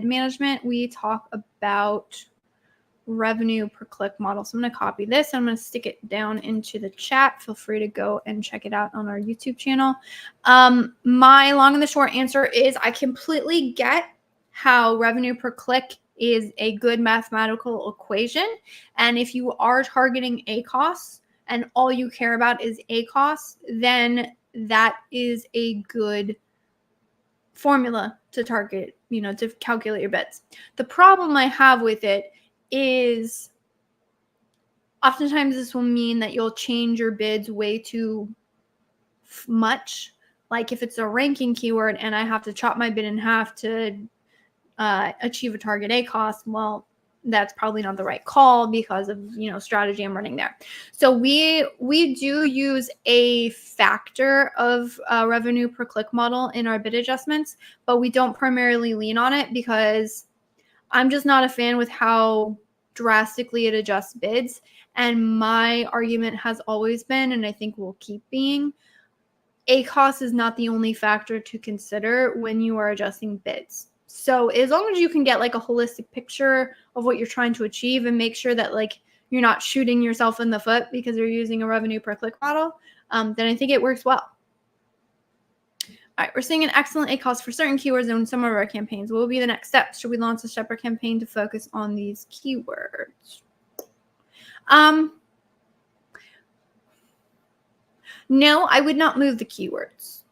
Management. We talk about revenue per click model. So I'm going to copy this. I'm going to stick it down into the chat. Feel free to go and check it out on our YouTube channel. My long and the short answer is I completely get how revenue per click is a good mathematical equation. And if you are targeting ACoS and all you care about is ACoS, then that is a good formula to target, to calculate your bids. The problem I have with it is oftentimes this will mean that you'll change your bids way too much. Like if it's a ranking keyword and I have to chop my bid in half to achieve a target ACoS, well, that's probably not the right call because of, strategy I'm running there. So we do use a factor of revenue per click model in our bid adjustments, but we don't primarily lean on it because I'm just not a fan with how drastically it adjusts bids. And my argument has always been, and I think will keep being, ACoS is not the only factor to consider when you are adjusting bids. So as long as you can get like a holistic picture of what you're trying to achieve and make sure that like you're not shooting yourself in the foot because you're using a revenue per click model, then I think it works well. All right, we're seeing an excellent ACoS for certain keywords in some of our campaigns. What will be the next step? Should we launch a separate campaign to focus on these keywords? No, I would not move the keywords.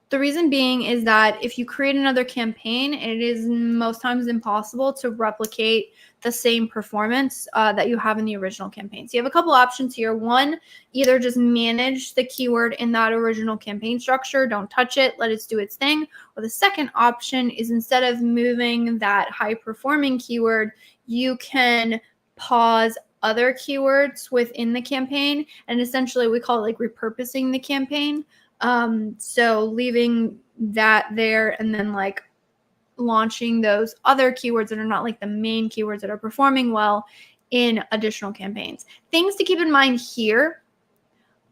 The reason being is that if you create another campaign, it is most times impossible to replicate the same performance that you have in the original campaign. So you have a couple options here. One, either just manage the keyword in that original campaign structure, don't touch it, let it do its thing. Or the second option is instead of moving that high performing keyword, you can pause other keywords within the campaign, and essentially we call it like repurposing the campaign. So leaving that there and then like launching those other keywords that are not like the main keywords that are performing well in additional campaigns. Things to keep in mind here.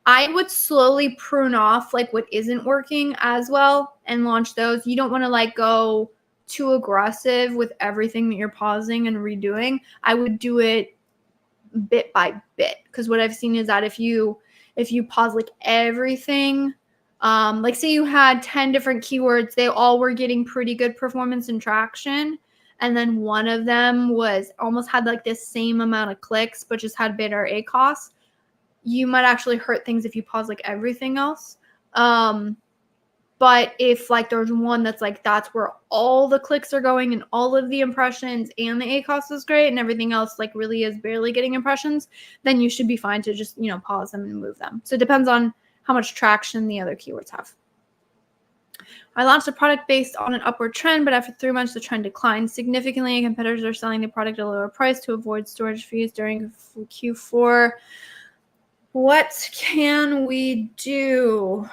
I would slowly prune off like what isn't working as well and launch those. You don't want to like go too aggressive with everything that you're pausing and redoing. I would do it bit by bit, because what I've seen is that if you pause like everything, like say you had 10 different keywords, they all were getting pretty good performance and traction, and then one of them was almost had like this same amount of clicks but just had better ACoS, you might actually hurt things if you pause like everything else. But if like there's one that's like that's where all the clicks are going and all of the impressions and the ACoS is great and everything else like really is barely getting impressions, then you should be fine to just, you know, pause them and move them. So it depends on how much traction the other keywords have. I launched a product based on an upward trend, but after 3 months, the trend declined significantly and competitors are selling the product at a lower price to avoid storage fees during Q4. What can we do?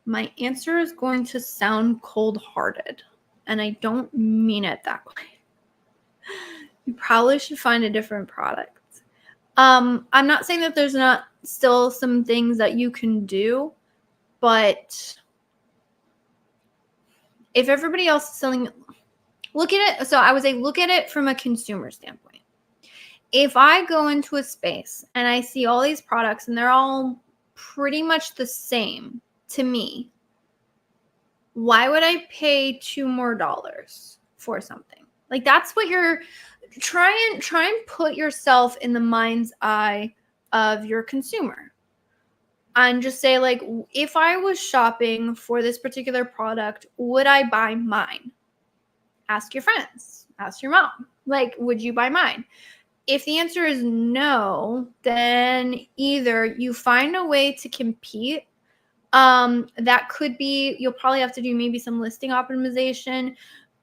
My answer is going to sound cold-hearted, and I don't mean it that way. You probably should find a different product. I'm not saying that there's not still some things that you can do, but if everybody else is selling, look at it. So I would say look at it from a consumer standpoint. If I go into a space and I see all these products and they're all pretty much the same to me, why would I pay $2 more for something? Like that's what you're try and put yourself in the mind's eye of your consumer. And just say like, if I was shopping for this particular product, would I buy mine? Ask your friends, ask your mom, like, would you buy mine? If the answer is no, then either you find a way to compete. That could be, you'll probably have to do maybe some listing optimization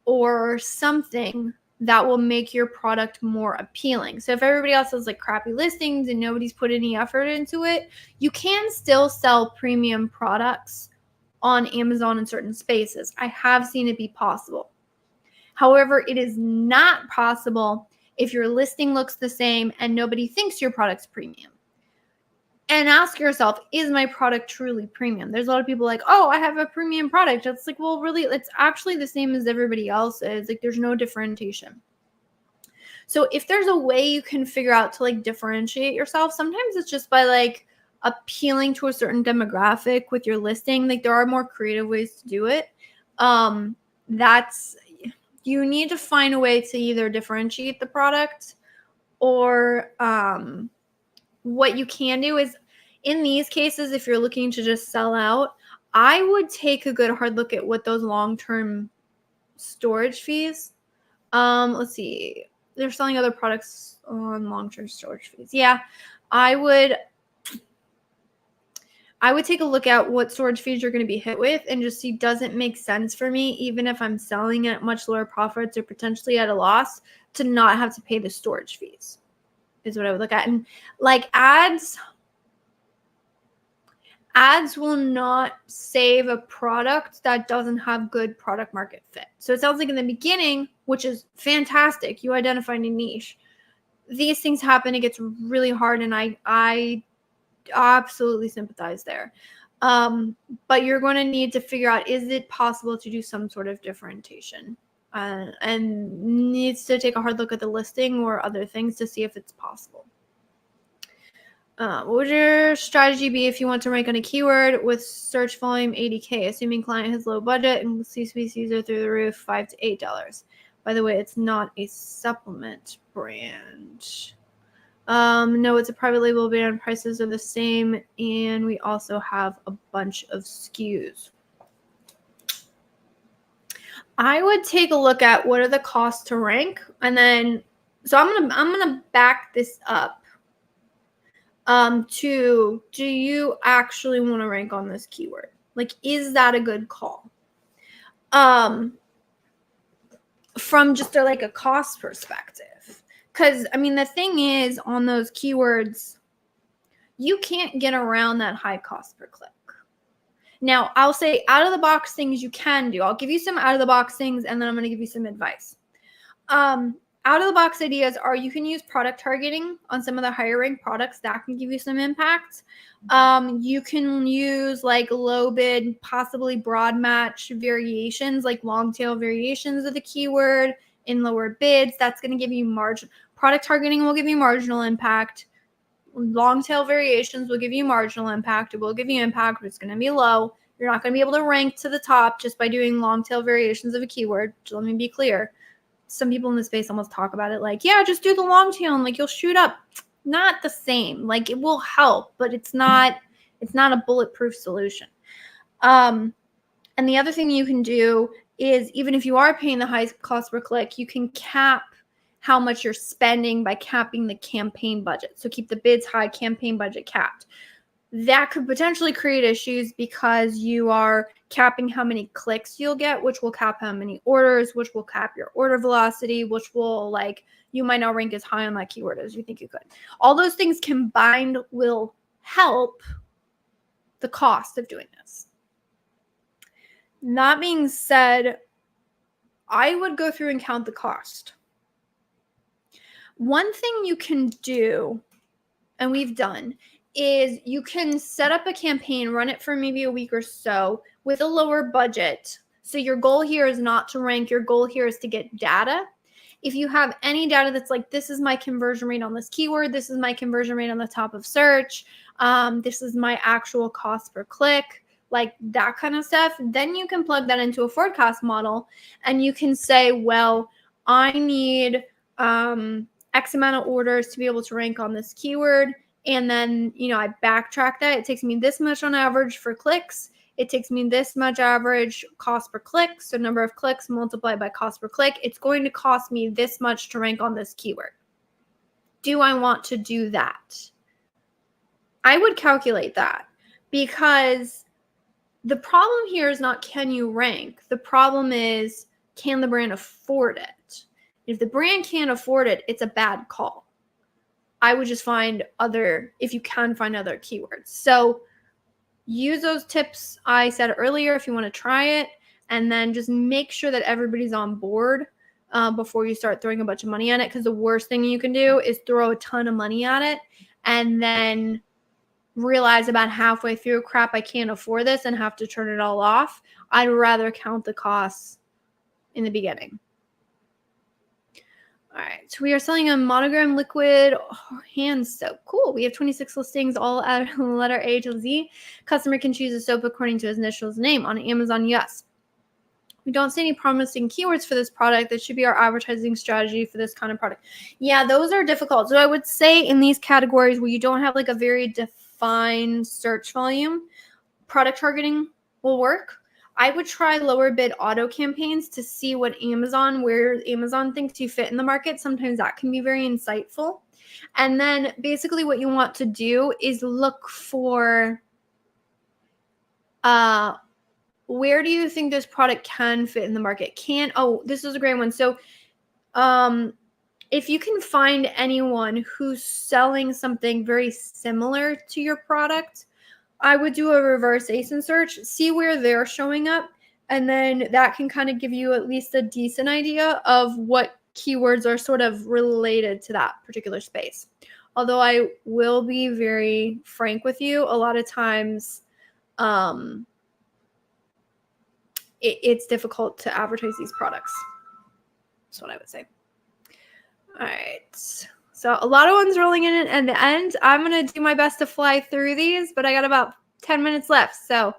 or something that will make your product more appealing. So if everybody else has like crappy listings and nobody's put any effort into it, you can still sell premium products on Amazon in certain spaces. I have seen it be possible. However, it is not possible if your listing looks the same and nobody thinks your product's premium. And ask yourself, is my product truly premium? There's a lot of people like, oh, I have a premium product. It's like, well, really, it's actually the same as everybody else's. Like, there's no differentiation. So if there's a way you can figure out to like differentiate yourself, sometimes it's just by like appealing to a certain demographic with your listing. Like there are more creative ways to do it. You need to find a way to either differentiate the product or what you can do is in these cases, if you're looking to just sell out, I would take a good hard look at what those long-term storage fees. Let's see. They're selling other products on long-term storage fees. Yeah, I would take a look at what storage fees you're going to be hit with and just see, does it make sense for me, even if I'm selling at much lower profits or potentially at a loss, to not have to pay the storage fees is what I would look at. And like ads ads will not save a product that doesn't have good product market fit. So it sounds like in the beginning, which is fantastic, you identified a niche. These things happen, it gets really hard, and I absolutely sympathize there. But you're going to need to figure out, is it possible to do some sort of differentiation? And needs to take a hard look at the listing or other things to see if it's possible. What would your strategy be if you want to rank on a keyword with search volume 80K, assuming client has low budget and CPCs are through the roof, $5 to $8? By the way, it's not a supplement brand. No, it's a private label brand. Prices are the same, and we also have a bunch of SKUs. I would take a look at what are the costs to rank, and then so I'm gonna back this up. To do you actually want to rank on this keyword? Like, is that a good call? From just a cost perspective. Because, I mean, the thing is, on those keywords, you can't get around that high cost per click. Now, I'll say out of the box things you can do. I'll give you some out of the box things, and then I'm going to give you some advice. Out of the box ideas are you can use product targeting on some of the higher ranked products. That can give you some impact. You can use like low bid, possibly broad match variations, like long tail variations of the keyword in lower bids. That's going to give you margin. Product targeting will give you marginal impact. Long tail variations will give you marginal impact. It will give you impact, but it's going to be low. You're not going to be able to rank to the top just by doing long tail variations of a keyword. So let me be clear. Some people in the space almost talk about it like, yeah, just do the long tail and like you'll shoot up. Not the same. Like, it will help, but it's not a bulletproof solution. And the other thing you can do is, even if you are paying the high cost per click, you can cap how much you're spending by capping the campaign budget. So keep the bids high, campaign budget capped. That could potentially create issues because you are capping how many clicks you'll get, which will cap how many orders, which will cap your order velocity, which will, like, you might not rank as high on that keyword as you think you could. All those things combined will help the cost of doing this. That being said, I would go through and count the cost. One thing you can do, and we've done, is you can set up a campaign, run it for maybe a week or so with a lower budget. So your goal here is not to rank. Your goal here is to get data. If you have any data that's like, this is my conversion rate on this keyword, this is my conversion rate on the top of search, this is my actual cost per click, like that kind of stuff, then you can plug that into a forecast model and you can say, well, I need X amount of orders to be able to rank on this keyword. And then, I backtrack that. It takes me this much on average for clicks. It takes me this much average cost per click. So number of clicks multiplied by cost per click. It's going to cost me this much to rank on this keyword. Do I want to do that? I would calculate that, because the problem here is not can you rank. The problem is, can the brand afford it? If the brand can't afford it, it's a bad call. I would just find if you can find other keywords. So use those tips I said earlier if you want to try it, and then just make sure that everybody's on board before you start throwing a bunch of money at it, because the worst thing you can do is throw a ton of money at it and then realize about halfway through, crap, I can't afford this, and have to turn it all off. I'd rather count the costs in the beginning. All right, so we are selling a Monogram liquid hand soap. Cool. We have 26 listings, all at letter A to Z. Customer can choose a soap according to his initials name. On Amazon, yes. We don't see any promising keywords for this product. That should be our advertising strategy for this kind of product. Yeah, those are difficult. So I would say in these categories where you don't have like a very defined search volume, product targeting will work. I would try lower bid auto campaigns to see where Amazon thinks you fit in the market. Sometimes that can be very insightful. And then basically what you want to do is look for where do you think this product can fit in the market? This is a great one. So if you can find anyone who's selling something very similar to your product, I would do a reverse ASIN search, see where they're showing up, and then that can kind of give you at least a decent idea of what keywords are sort of related to that particular space. Although I will be very frank with you, a lot of times it's difficult to advertise these products. That's what I would say. All right. So a lot of ones rolling in at the end. I'm going to do my best to fly through these, but I got about 10 minutes left. So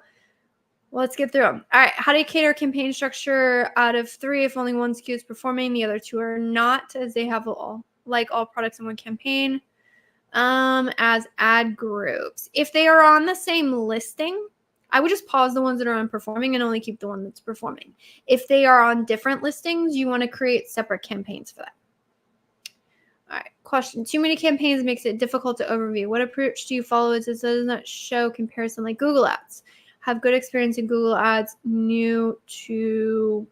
let's get through them. All right. How do you cater campaign structure out of 3 if only one SKU is performing, the other 2 are not, as they have all products in one campaign? As ad groups. If they are on the same listing, I would just pause the ones that are unperforming and only keep the one that's performing. If they are on different listings, you want to create separate campaigns for that. All right, question. Too many campaigns makes it difficult to overview. What approach do you follow as it does not show comparison like Google Ads? Have good experience in Google Ads, new to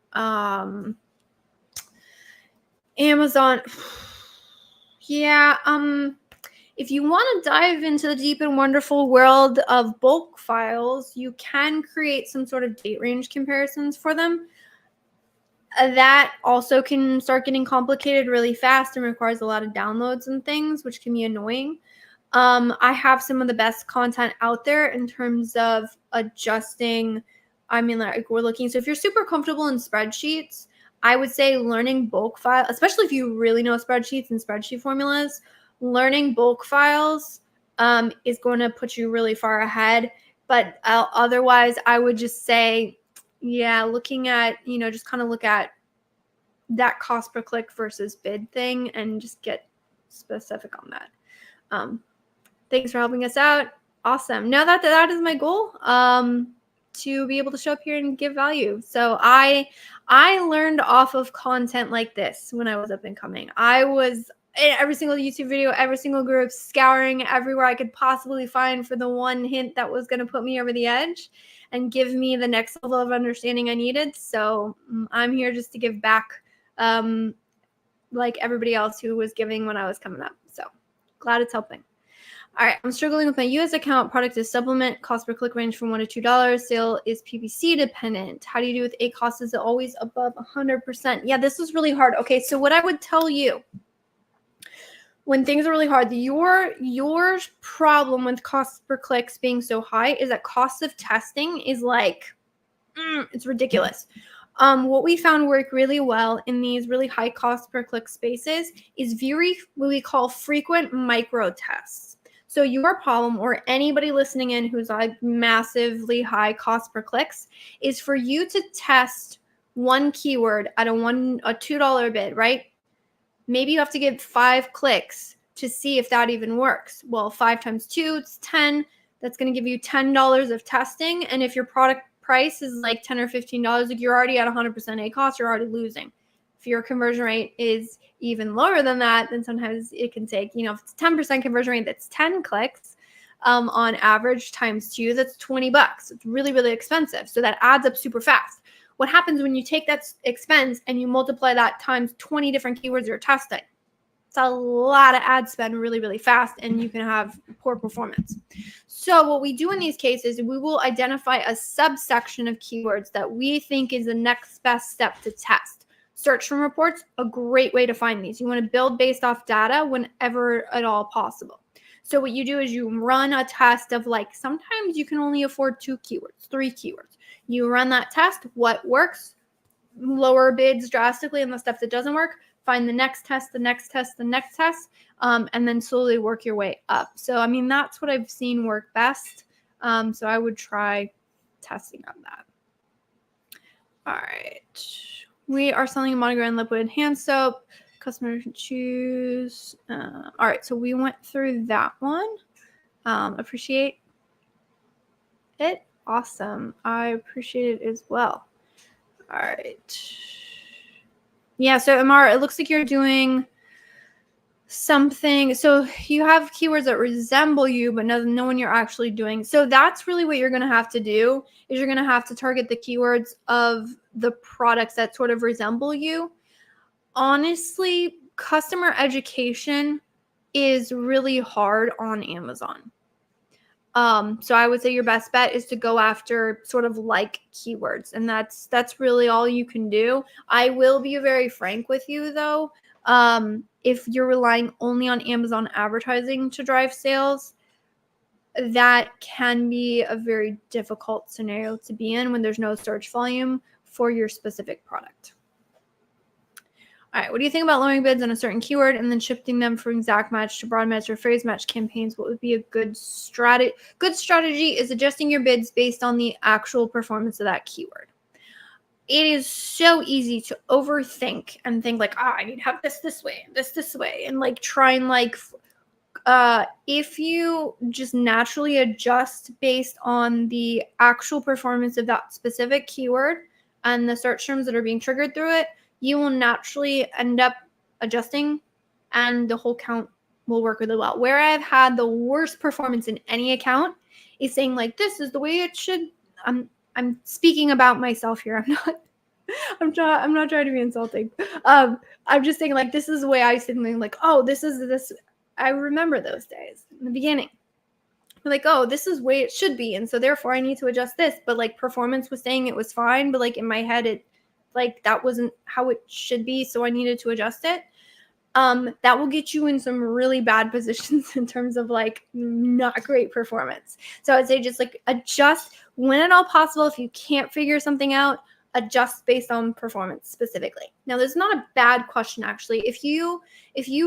Amazon. Yeah, if you want to dive into the deep and wonderful world of bulk files, you can create some sort of date range comparisons for them. That also can start getting complicated really fast and requires a lot of downloads and things, which can be annoying. I have some of the best content out there in terms of adjusting. I mean, like we're looking. So if you're super comfortable in spreadsheets, I would say learning bulk file, especially if you really know spreadsheets and spreadsheet formulas, learning bulk files is going to put you really far ahead. But otherwise, I would just say, yeah, looking at, just kind of look at that cost per click versus bid thing and just get specific on that. Thanks for helping us out. Awesome. Now that is my goal, to be able to show up here and give value. So I learned off of content like this when I was up and coming. I was in every single YouTube video, every single group, scouring everywhere I could possibly find for the one hint that was going to put me over the edge and give me the next level of understanding I needed. So I'm here just to give back, like everybody else who was giving when I was coming up. So glad it's helping. All right, I'm struggling with my US account. Product is supplement. Cost per click range from $1 to $2. Sale is PPC dependent. How do you do with A cost? Is it always above 100%? Yeah, this is really hard. Okay, so what I would tell you when things are really hard, your problem with cost per clicks being so high is that cost of testing is like, it's ridiculous. What we found work really well in these really high cost per click spaces is what we call frequent micro tests. So your problem, or anybody listening in who's like massively high cost per clicks, is for you to test one keyword at a $2 bid, right? Maybe you have to give 5 clicks to see if that even works. Well, 5 times 2, it's 10. That's going to give you $10 of testing. And if your product price is like $10 or $15, like you're already at 100% A cost, you're already losing. If your conversion rate is even lower than that, then sometimes it can take, if it's 10% conversion rate, that's 10 clicks on average times 2, that's $20. It's really, really expensive. So that adds up super fast. What happens when you take that expense and you multiply that times 20 different keywords you're testing? It's a lot of ad spend really, really fast, and you can have poor performance. So what we do in these cases, we will identify a subsection of keywords that we think is the next best step to test. Search from reports, a great way to find these. You want to build based off data whenever at all possible. So what you do is you run a test of sometimes you can only afford 2 keywords, 3 keywords. You run that test, what works, lower bids drastically, and the stuff that doesn't work, find the next test, the next test, the next test, and then slowly work your way up. So, I mean, that's what I've seen work best. So I would try testing on that. All right. We are selling a monogram liquid hand soap. Customer can choose. All right, so we went through that one. Appreciate it. Awesome. I appreciate it as well. All right. Yeah, so Amar, it looks like you're doing something. So you have keywords that resemble you, but no one you're actually doing. So that's really what you're going to have to do, is you're going to have to target the keywords of the products that sort of resemble you. Honestly, customer education is really hard on Amazon. So I would say your best bet is to go after sort of like keywords, and that's really all you can do. I will be very frank with you though. If you're relying only on Amazon advertising to drive sales, that can be a very difficult scenario to be in when there's no search volume for your specific product. All right, what do you think about lowering bids on a certain keyword and then shifting them from exact match to broad match or phrase match campaigns? What would be a good strategy? Good strategy is adjusting your bids based on the actual performance of that keyword. It is so easy to overthink and think like, I need to have this way, this way, and like try and like if you just naturally adjust based on the actual performance of that specific keyword and the search terms that are being triggered through it, you will naturally end up adjusting and the whole count will work really well. Where I've had the worst performance in any account is saying like, this is the way it should. I'm speaking about myself here. I'm not trying to be insulting. I'm just saying like, this is the way I say something like, oh, this is this. I remember those days in the beginning. Like, oh, this is the way it should be. And so therefore I need to adjust this. But like performance was saying it was fine. But like in my head, it like that wasn't how it should be. So I needed to adjust it. That will get you in some really bad positions in terms of like not great performance. So I'd say just like adjust when at all possible. If you can't figure something out, adjust based on performance specifically. Now, this is not a bad question, actually. If you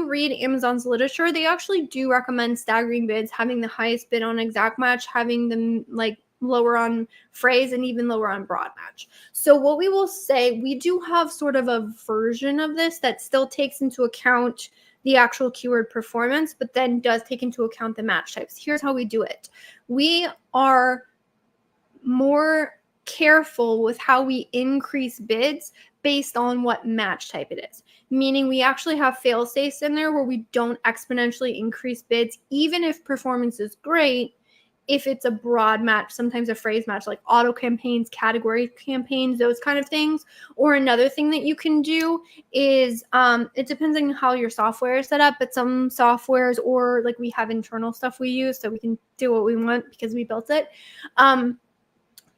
read Amazon's literature, they actually do recommend staggering bids, having the highest bid on exact match, having them like lower on phrase, and even lower on broad match. So what we will say, we do have sort of a version of this that still takes into account the actual keyword performance, but then does take into account the match types. Here's how we do it. We are more careful with how we increase bids based on what match type it is. Meaning we actually have fail safes in there where we don't exponentially increase bids, even if performance is great. If it's a broad match, sometimes a phrase match, like auto campaigns, category campaigns, those kind of things. Or another thing that you can do is, it depends on how your software is set up, but some softwares, or like we have internal stuff we use, so we can do what we want because we built it.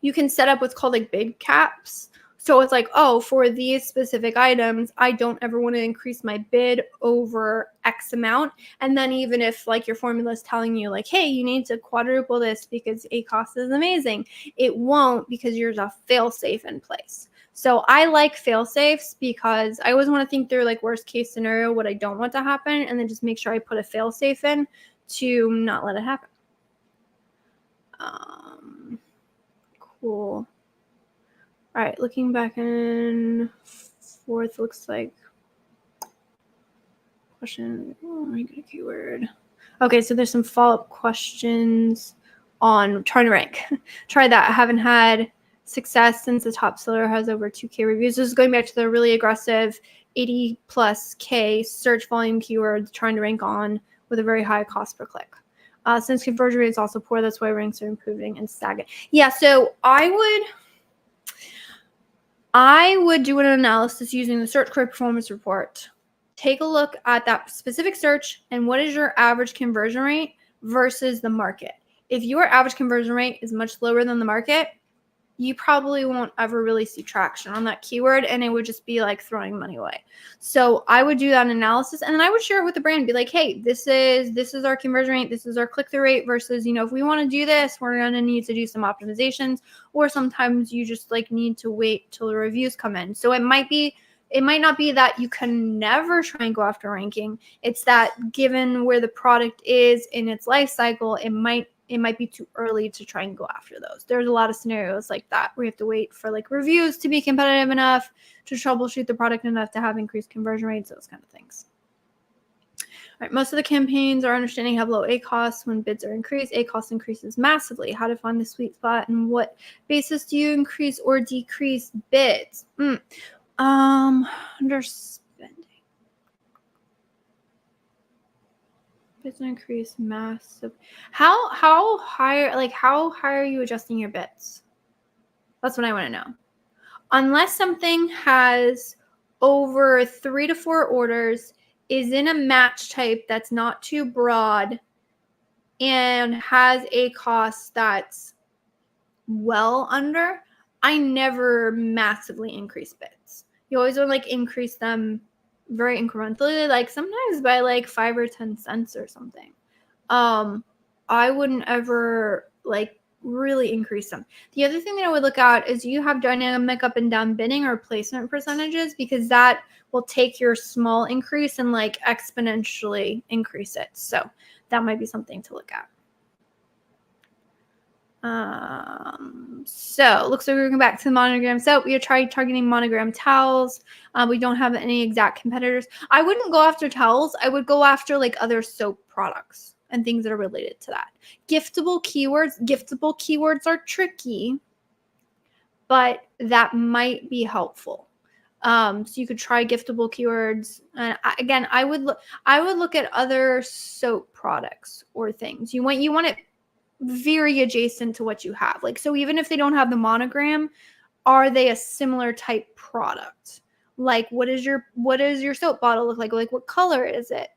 You can set up what's called like bid caps. So it's like, oh, for these specific items, I don't ever want to increase my bid over X amount. And then even if like your formula is telling you like, hey, you need to quadruple this because ACoS is amazing, it won't, because there's a fail safe in place. So I like fail safes because I always want to think through like worst case scenario, what I don't want to happen, and then just make sure I put a fail safe in to not let it happen. Cool. All right, looking back and forth, looks like question. Oh, I got a keyword. Okay, so there's some follow-up questions on trying to rank. Try that. I haven't had success since the top seller has over 2K reviews. This is going back to the really aggressive 80 plus K search volume keywords trying to rank on with a very high cost per click. Since conversion rate is also poor, that's why ranks are improving and stagnant. Yeah, so I would do an analysis using the search query performance report. Take a look at that specific search and what is your average conversion rate versus the market. If your average conversion rate is much lower than the market, you probably won't ever really see traction on that keyword, and it would just be like throwing money away. So I would do that analysis, and then I would share it with the brand, be like, hey, this is our conversion rate, this is our click-through rate, versus, you know, if we want to do this, we're going to need to do some optimizations, or sometimes you just like need to wait till the reviews come in. So it might not be that you can never try and go after ranking. It's that given where the product is in its life cycle, it might be too early to try and go after those. There's a lot of scenarios like that where you have to wait for like reviews to be competitive enough to troubleshoot the product enough to have increased conversion rates, those kind of things. All right, most of the campaigns, our understanding, have low ACoS. When bids are increased, ACoS increases massively. How to find the sweet spot, and what basis do you increase or decrease bids? Underspending. Bids increase massive. How high, like how high are you adjusting your bids? That's what I want to know. Unless something has over 3 to 4 orders, is in a match type that's not too broad, and has a cost that's well under, I never massively increase bids. You always want to like increase them very incrementally, like sometimes by like 5 or 10 cents or something. I wouldn't ever like really increase them. The other thing that I would look at is you have dynamic up and down bidding or placement percentages, because that will take your small increase and like exponentially increase it. So that might be something to look at. So looks like we're going back to the monogram soap. We tried targeting monogram towels. We don't have any exact competitors. I wouldn't go after towels. I would go after like other soap products and things that are related to that. Giftable keywords are tricky, but that might be helpful. So you could try giftable keywords. And again, I would look at other soap products or things. You want it very adjacent to what you have. Like, so even if they don't have the monogram, are they a similar type product? Like, what does your soap bottle look like? Like, what color is it?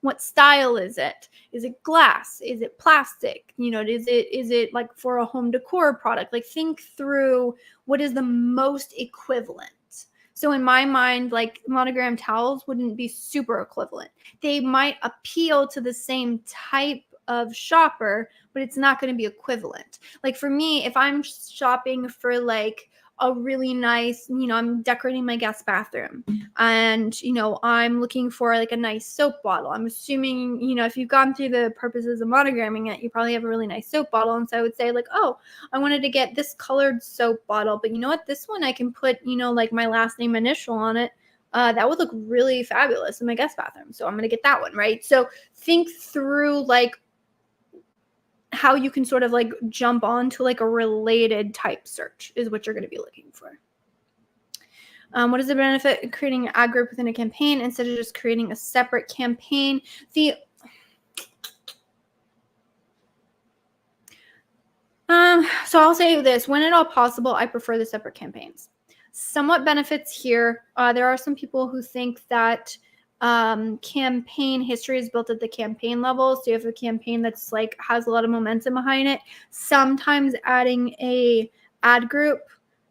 What style is it? Is it glass? Is it plastic? You know, is it like for a home decor product? Like, think through what is the most equivalent. So in my mind, like monogram towels wouldn't be super equivalent. They might appeal to the same type of shopper, but it's not going to be equivalent. Like for me, if I'm shopping for like a really nice, I'm decorating my guest bathroom and, I'm looking for like a nice soap bottle. I'm assuming, if you've gone through the purposes of monogramming it, you probably have a really nice soap bottle. And so I would say like, oh, I wanted to get this colored soap bottle, but you know what, this one I can put, like my last name initial on it. That would look really fabulous in my guest bathroom. So I'm going to get that one, right? So think through like how you can sort of like jump on to like a related type search is what you're going to be looking for. What is the benefit of creating an ad group within a campaign instead of just creating a separate campaign? So I'll say this, when at all possible, I prefer the separate campaigns. Somewhat benefits here. There are some people who think that campaign history is built at the campaign level. So you have a campaign that's like has a lot of momentum behind it. Sometimes adding a ad group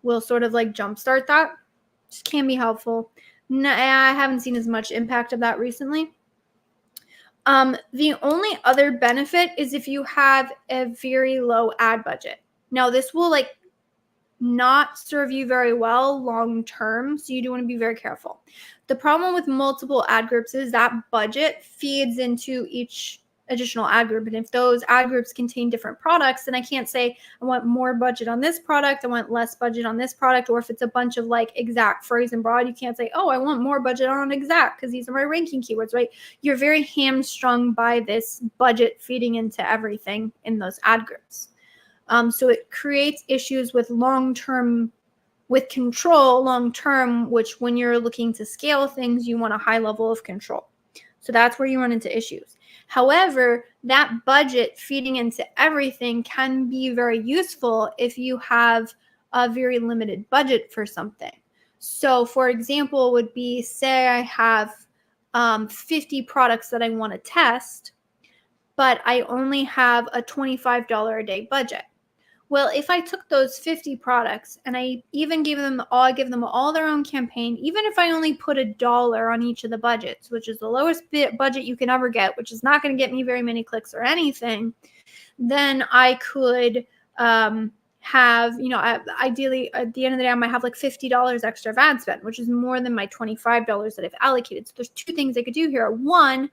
will sort of like jumpstart that. Just can be helpful. No, I haven't seen as much impact of that recently. The only other benefit is if you have a very low ad budget. Now this will like not serve you very well long term, so you do want to be very careful. The problem with multiple ad groups is that budget feeds into each additional ad group, and if those ad groups contain different products, then I can't say I want more budget on this product, I want less budget on this product. Or if it's a bunch of like exact, phrase, and broad, you can't say, oh, I want more budget on exact because these are my ranking keywords, right? You're very hamstrung by this budget feeding into everything in those ad groups. So it creates issues with control long-term, which when you're looking to scale things, you want a high level of control. So that's where you run into issues. However, that budget feeding into everything can be very useful if you have a very limited budget for something. So for example, would be, say I have 50 products that I want to test, but I only have a $25 a day budget. Well, if I took those 50 products and I even give them all their own campaign, even if I only put $1 on each of the budgets, which is the lowest budget you can ever get, which is not going to get me very many clicks or anything, then I could have, ideally at the end of the day, I might have like $50 extra of ad spend, which is more than my $25 that I've allocated. So there's two things I could do here. One,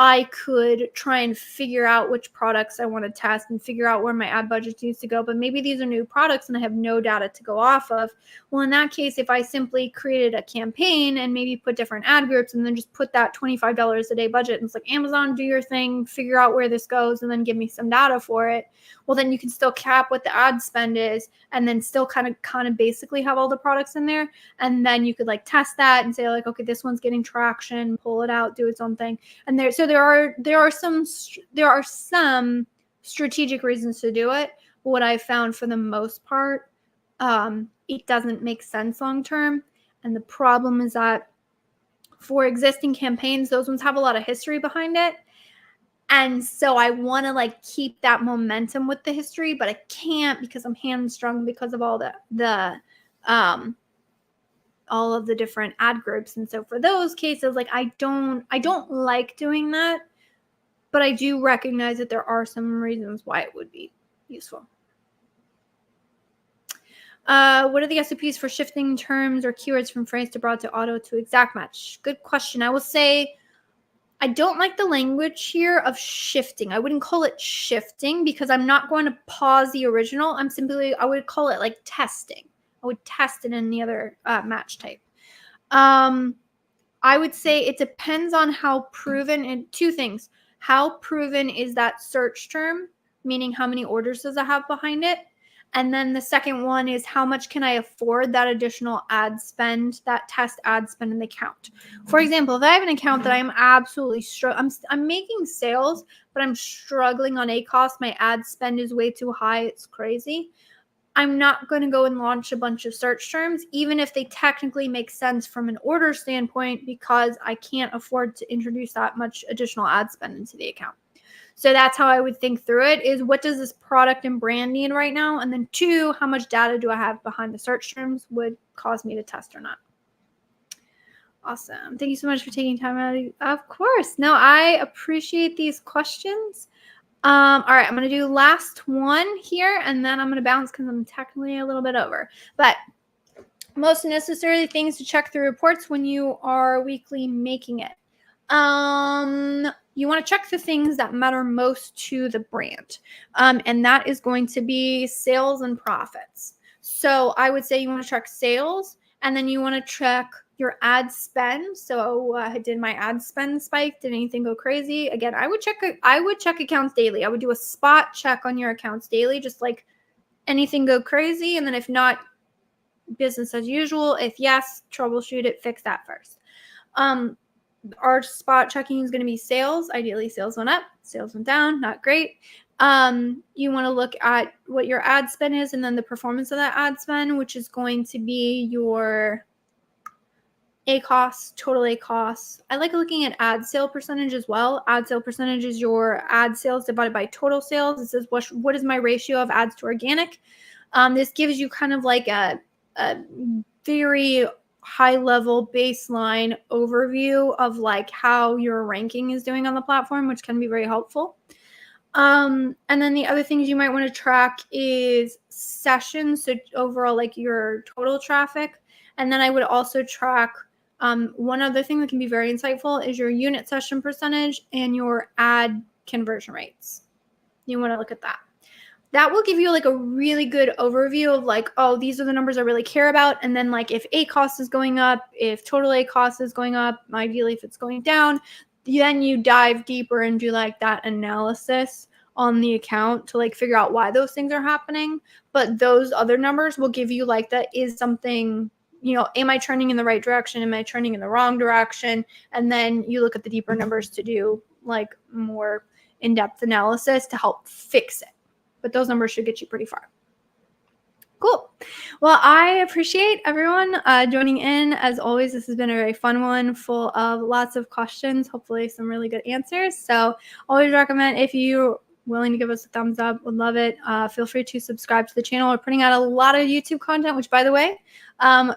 I could try and figure out which products I want to test and figure out where my ad budget needs to go. But maybe these are new products and I have no data to go off of. Well, in that case, if I simply created a campaign and maybe put different ad groups and then just put that $25 a day budget, and it's like, Amazon, do your thing, figure out where this goes, and then give me some data for it. Well, then you can still cap what the ad spend is and then still kind of basically have all the products in there. And then you could like test that and say like, okay, this one's getting traction, pull it out, do its own thing. And there are some strategic reasons to do it. But what I found for the most part, it doesn't make sense long term. And the problem is that for existing campaigns, those ones have a lot of history behind it. And so I want to like keep that momentum with the history, but I can't because I'm hamstrung because of all of the different ad groups. And so for those cases, like I don't like doing that, but I do recognize that there are some reasons why it would be useful. What are the SOPs for shifting terms or keywords from phrase to broad to auto to exact match? Good question. I will say I don't like the language here of shifting. I wouldn't call it shifting because I'm not going to pause the original. I would call it like testing. I would test it in the other match type. I would say it depends on how proven, and two things. How proven is that search term, meaning how many orders does it have behind it? And then the second one is how much can I afford that additional ad spend, that test ad spend in the account. For example, if I have an account that I'm absolutely I'm making sales, but I'm struggling on ACoS, my ad spend is way too high, it's crazy. I'm not going to go and launch a bunch of search terms, even if they technically make sense from an order standpoint, because I can't afford to introduce that much additional ad spend into the account. So that's how I would think through it, is what does this product and brand need right now? And then two, how much data do I have behind the search terms would cause me to test or not? Awesome. Thank you so much for taking time out. Of course. No, I appreciate these questions. All right, I'm going to do last one here, and then I'm going to bounce because I'm technically a little bit over. But most necessary things to check the reports when you are weekly making it. You want to check the things that matter most to the brand. And that is going to be sales and profits. So I would say you want to check sales, and then you want to check your ad spend. So did my ad spend spike? Did anything go crazy? Again, I would check accounts daily. I would do a spot check on your accounts daily, just like anything go crazy. And then if not, business as usual. If yes, troubleshoot it, fix that first. Our spot checking is going to be sales. Ideally, sales went up, sales went down, not great. You want to look at what your ad spend is and then the performance of that ad spend, which is going to be your ACoS, total ACoS. I like looking at ad sale percentage as well. Ad sale percentage is your ad sales divided by total sales. It says what is my ratio of ads to organic. This gives you kind of like a very high level baseline overview of like how your ranking is doing on the platform, which can be very helpful. And then the other things you might want to track is sessions. So overall, like your total traffic. And then I would also track one other thing that can be very insightful is your unit session percentage and your ad conversion rates. You want to look at that. That will give you like a really good overview of like, oh, these are the numbers I really care about. And then like if ACoS is going up, if total ACoS is going up, ideally if it's going down, then you dive deeper and do like that analysis on the account to like figure out why those things are happening. But those other numbers will give you like that is something, you know, am I trending in the right direction? Am I trending in the wrong direction? And then you look at the deeper numbers to do like more in-depth analysis to help fix it. But those numbers should get you pretty far. Cool. Well, I appreciate everyone joining in. As always, this has been a very fun one, full of lots of questions, hopefully some really good answers. So always recommend, if you're willing to give us a thumbs up, would love it. Feel free to subscribe to the channel. We're putting out a lot of YouTube content, which, by the way,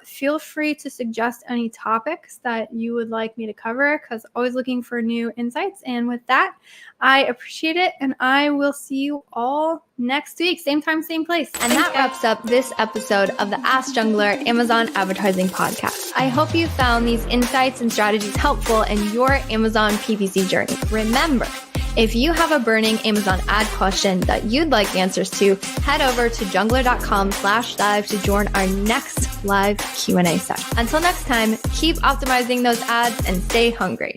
feel free to suggest any topics that you would like me to cover, because always looking for new insights. And with that, I appreciate it, and I will see you all next week. Same time, same place. And that wraps up this episode of the Ask Junglr Amazon Advertising Podcast. I hope you found these insights and strategies helpful in your Amazon PPC journey. Remember, if you have a burning Amazon ad question that you'd like answers to, head over to junglr.com/live to join our next live Q&A session. Until next time, keep optimizing those ads and stay hungry.